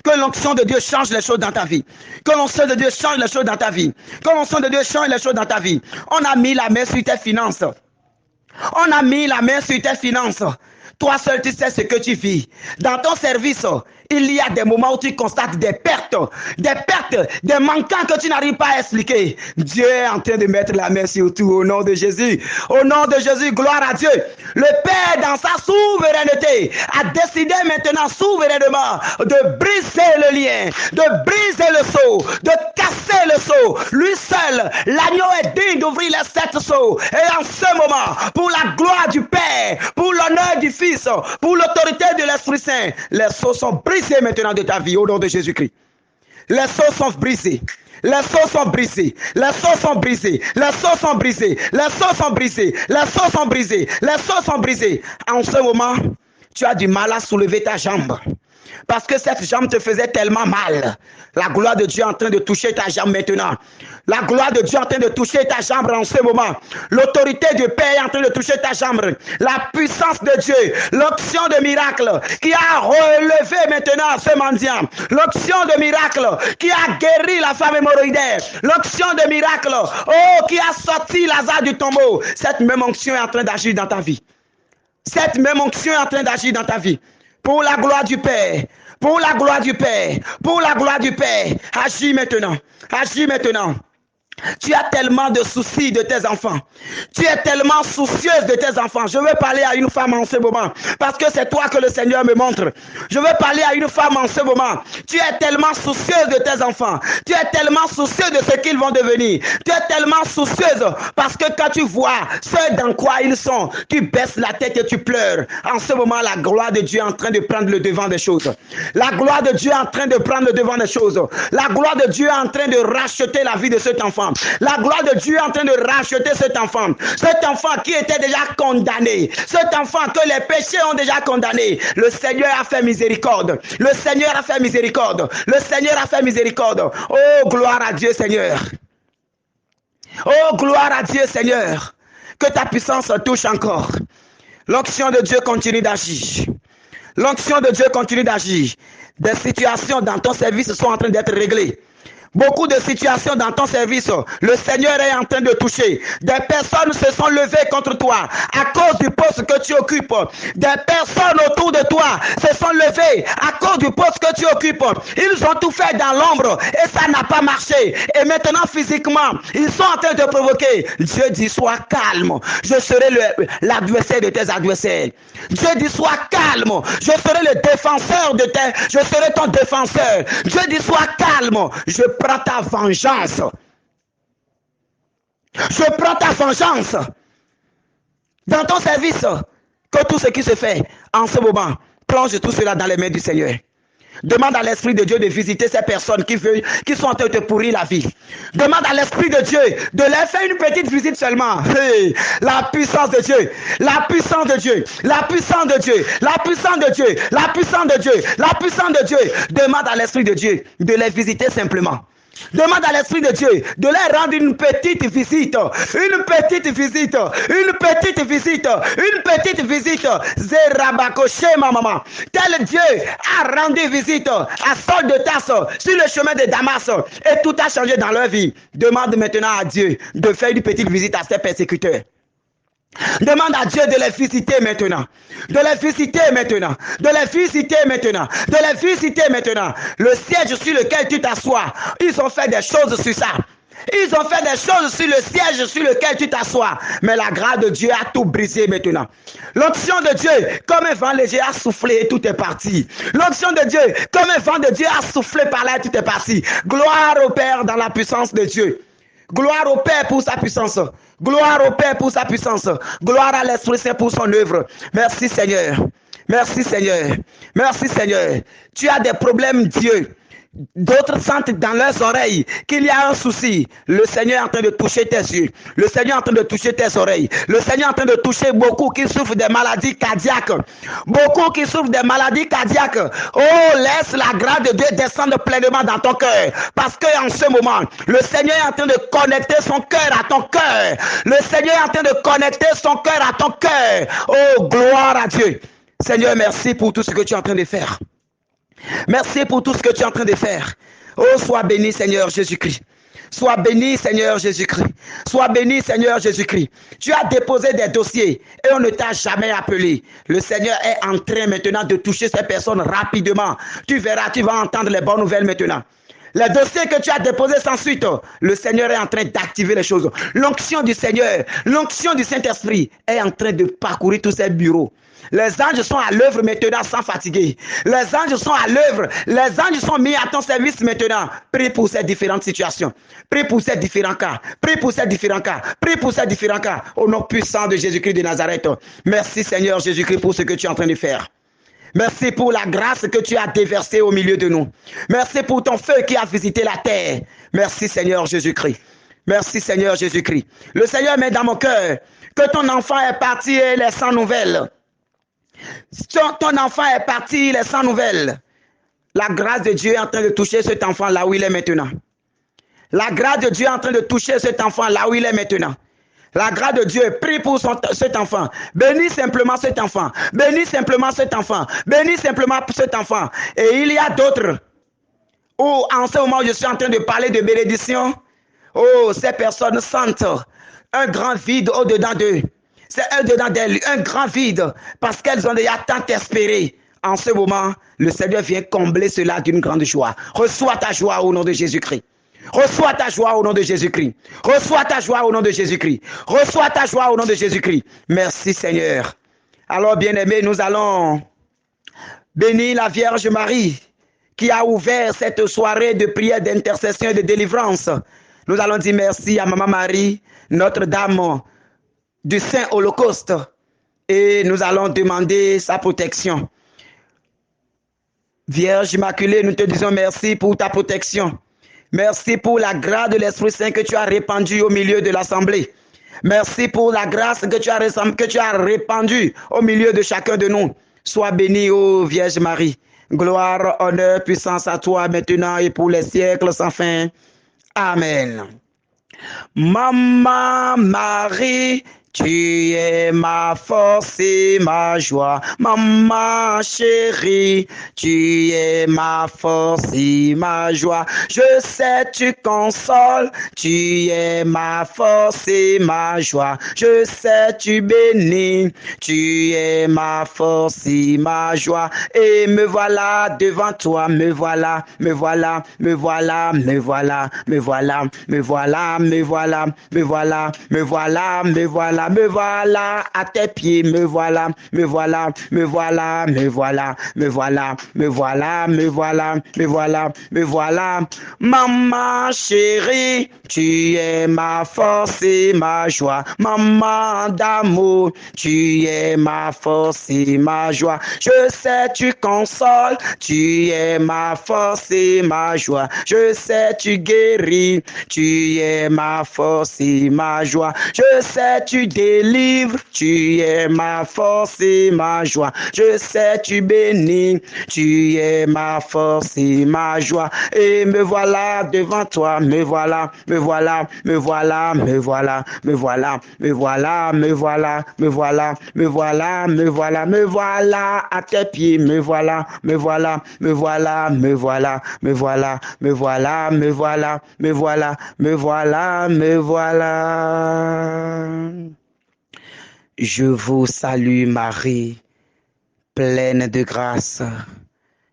Que l'onction de Dieu change les choses dans ta vie. Que l'onction de Dieu change les choses dans ta vie. Que l'onction de Dieu change les choses dans ta vie. On a mis la main sur tes finances. On a mis la main sur tes finances. Toi seul, tu sais ce que tu vis. Dans ton service, il y a des moments où tu constates des pertes, des manquants que tu n'arrives pas à expliquer. Dieu est en train de mettre la main sur tout au nom de Jésus. Au nom de Jésus, gloire à Dieu. Le Père, dans sa souveraineté, a décidé maintenant souverainement de briser le lien, de briser le sceau, de casser le sceau. Lui seul, l'agneau est digne d'ouvrir les 7 sceaux. Et en ce moment, pour la gloire du Père, pour l'honneur du Fils, pour l'autorité de l'Esprit Saint, les sceaux sont brisés maintenant de ta vie au nom de Jésus-Christ. Les sceaux sont brisés. Les sceaux sont brisés, les sceaux sont brisés, les sceaux sont brisés, les sceaux sont brisés, les sceaux sont brisés, les sceaux sont brisés. En ce moment, tu as du mal à soulever ta jambe. Parce que cette jambe te faisait tellement mal. La gloire de Dieu est en train de toucher ta jambe maintenant. La gloire de Dieu est en train de toucher ta jambe en ce moment. L'autorité du Père est en train de toucher ta jambe. La puissance de Dieu, l'option de miracle qui a relevé maintenant ce mendiant. L'option de miracle qui a guéri la femme hémorroïdaire. L'option de miracle, qui a sorti Lazare du tombeau. Cette même onction est en train d'agir dans ta vie. Cette même onction est en train d'agir dans ta vie. Pour la gloire du Père, pour la gloire du Père, pour la gloire du Père, agis maintenant, agis maintenant. Tu as tellement de soucis de tes enfants. Tu es tellement soucieuse de tes enfants. Je veux parler à une femme en ce moment. Parce que c'est toi que le Seigneur me montre. Je veux parler à une femme en ce moment. Tu es tellement soucieuse de tes enfants. Tu es tellement soucieuse de ce qu'ils vont devenir. Tu es tellement soucieuse parce que quand tu vois ce dans quoi ils sont, tu baisses la tête et tu pleures. En ce moment, la gloire de Dieu est en train de prendre le devant des choses. La gloire de Dieu est en train de prendre le devant des choses. La gloire de Dieu est en train de racheter la vie de cet enfant. La gloire de Dieu est en train de racheter cet enfant qui était déjà condamné, cet enfant que les péchés ont déjà condamné. Le Seigneur a fait miséricorde. Le Seigneur a fait miséricorde. Le Seigneur a fait miséricorde. Oh, gloire à Dieu, Seigneur. Oh, gloire à Dieu, Seigneur. Que ta puissance touche encore. L'onction de Dieu continue d'agir. L'onction de Dieu continue d'agir. Des situations dans ton service sont en train d'être réglées. Beaucoup de situations dans ton service, le Seigneur est en train de toucher. Des personnes se sont levées contre toi à cause du poste que tu occupes. Des personnes autour de toi se sont levées à cause du poste que tu occupes. Ils ont tout fait dans l'ombre et ça n'a pas marché. Et maintenant, physiquement, ils sont en train de provoquer. Dieu dit, sois calme. Je serai l'adversaire de tes adversaires. Dieu dit, sois calme. Je serai le défenseur de tes... Je serai ton défenseur. Dieu dit, sois calme. Je prends ta vengeance. Je prends ta vengeance. Dans ton service, que tout ce qui se fait en ce moment, plonge tout cela dans les mains du Seigneur. Demande à l'Esprit de Dieu de visiter ces personnes qui sont en train de te pourrir la vie. Demande à l'Esprit de Dieu de leur faire une petite visite seulement. Hey, la puissance de Dieu, la puissance de Dieu, la puissance de Dieu, la puissance de Dieu, la puissance de Dieu, la puissance de Dieu. Demande à l'Esprit de Dieu de les visiter simplement. Demande à l'Esprit de Dieu de leur rendre une petite visite, une petite visite, une petite visite, une petite visite. Zerabakoshema maman. Tel Dieu a rendu visite à Saul de Tarse sur le chemin de Damas et tout a changé dans leur vie. Demande maintenant à Dieu de faire une petite visite à ses persécuteurs. Demande à Dieu de les visiter maintenant. De les visiter maintenant. De les visiter maintenant. De les visiter maintenant. Le siège sur lequel tu t'assois, ils ont fait des choses sur ça. Ils ont fait des choses sur le siège sur lequel tu t'assois. Mais la grâce de Dieu a tout brisé maintenant. L'onction de Dieu, comme un vent léger, a soufflé et tout est parti. L'onction de Dieu, comme un vent de Dieu, a soufflé par là et tout est parti. Gloire au Père dans la puissance de Dieu. Gloire au Père pour sa puissance. Gloire au Père pour sa puissance. Gloire à l'Esprit Saint pour son œuvre. Merci Seigneur. Merci Seigneur. Merci Seigneur. Tu as des problèmes, Dieu. D'autres sentent dans leurs oreilles qu'il y a un souci. Le Seigneur est en train de toucher tes yeux. Le Seigneur est en train de toucher tes oreilles. Le Seigneur est en train de toucher beaucoup qui souffrent des maladies cardiaques. Beaucoup qui souffrent des maladies cardiaques. Oh, laisse la grâce de Dieu descendre pleinement dans ton cœur. Parce qu'en ce moment, le Seigneur est en train de connecter son cœur à ton cœur. Le Seigneur est en train de connecter son cœur à ton cœur. Oh, gloire à Dieu. Seigneur, merci pour tout ce que tu es en train de faire. Merci pour tout ce que tu es en train de faire. Oh, sois béni, Seigneur Jésus-Christ. Sois béni, Seigneur Jésus-Christ. Sois béni, Seigneur Jésus-Christ. Tu as déposé des dossiers et on ne t'a jamais appelé. Le Seigneur est en train maintenant de toucher ces personnes rapidement. Tu verras, tu vas entendre les bonnes nouvelles maintenant. Les dossiers que tu as déposés sans suite, le Seigneur est en train d'activer les choses. L'onction du Seigneur, l'onction du Saint-Esprit est en train de parcourir tous ces bureaux. Les anges sont à l'œuvre maintenant sans fatiguer. Les anges sont à l'œuvre. Les anges sont mis à ton service maintenant. Prie pour ces différentes situations. Prie pour ces différents cas. Prie pour ces différents cas. Prie pour ces différents cas. Au nom puissant de Jésus-Christ de Nazareth. Merci Seigneur Jésus-Christ pour ce que tu es en train de faire. Merci pour la grâce que tu as déversée au milieu de nous. Merci pour ton feu qui a visité la terre. Merci Seigneur Jésus-Christ. Merci Seigneur Jésus-Christ. Le Seigneur met dans mon cœur que ton enfant est parti et il est sans nouvelles. Ton enfant est parti, il est sans nouvelles. La grâce de Dieu est en train de toucher cet enfant là où il est maintenant. La grâce de Dieu est en train de toucher cet enfant là où il est maintenant. La grâce de Dieu, prie pour cet enfant. Bénis simplement cet enfant. Bénis simplement cet enfant. Bénis simplement cet enfant. Et il y a d'autres où en ce moment je suis en train de parler de bénédiction. Oh, ces personnes sentent un grand vide au-dedans d'eux. C'est au-dedans d'elles, un grand vide parce qu'elles ont déjà tant espéré. En ce moment, le Seigneur vient combler cela d'une grande joie. Reçois ta joie au nom de Jésus-Christ. Reçois ta joie au nom de Jésus-Christ. Reçois ta joie au nom de Jésus-Christ. Reçois ta joie au nom de Jésus-Christ. Merci Seigneur. Alors bien-aimés, nous allons bénir la Vierge Marie qui a ouvert cette soirée de prière, d'intercession et de délivrance. Nous allons dire merci à Maman Marie, Notre-Dame du Saint-Holocauste. Et nous allons demander sa protection. Vierge Immaculée, nous te disons merci pour ta protection. Merci pour la grâce de l'Esprit Saint que tu as répandue au milieu de l'Assemblée. Merci pour la grâce que tu as répandue au milieu de chacun de nous. Sois bénie, ô Vierge Marie. Gloire, honneur, puissance à toi maintenant et pour les siècles sans fin. Amen. Maman Marie, tu es ma force et ma joie, maman chérie, tu es ma force et ma joie. Je sais tu consoles, tu es ma force et ma joie. Je sais tu bénis, tu es ma force et ma joie. Et me voilà devant toi, me voilà, me voilà, me voilà, me voilà, me voilà, me voilà, me voilà, me voilà, me voilà, me voilà. Me voilà à tes pieds, me voilà, me voilà, me voilà, me voilà, me voilà, me voilà, me voilà, me voilà, me voilà. Maman chérie, tu es ma force et ma joie. Maman d'amour, tu es ma force et ma joie. Je sais tu consoles, tu es ma force et ma joie. Je sais tu guéris, tu es ma force et ma joie. Je sais tu délivres, tu es ma force et ma joie. Je sais tu bénis, tu es ma force et ma joie. Et me voilà devant toi, me voilà, me voilà, me voilà, me voilà, me voilà, me voilà, me voilà, me voilà, me voilà, me voilà, me voilà à tes pieds, me voilà, me voilà, me voilà, me voilà, me voilà, me voilà, me voilà, me voilà, me voilà, me voilà. Je vous salue Marie, pleine de grâce.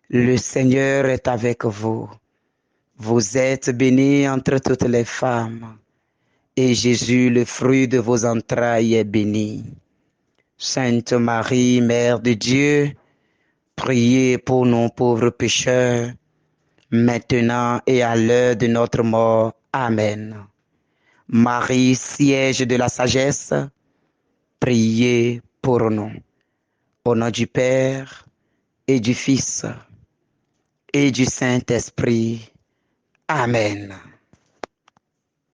Le Seigneur est avec vous. Vous êtes bénie entre toutes les femmes, et Jésus, le fruit de vos entrailles, est béni. Sainte Marie, Mère de Dieu, priez pour nous pauvres pécheurs, maintenant et à l'heure de notre mort. Amen. Marie, siège de la sagesse, priez pour nous. Au nom du Père et du Fils et du Saint-Esprit. Amen.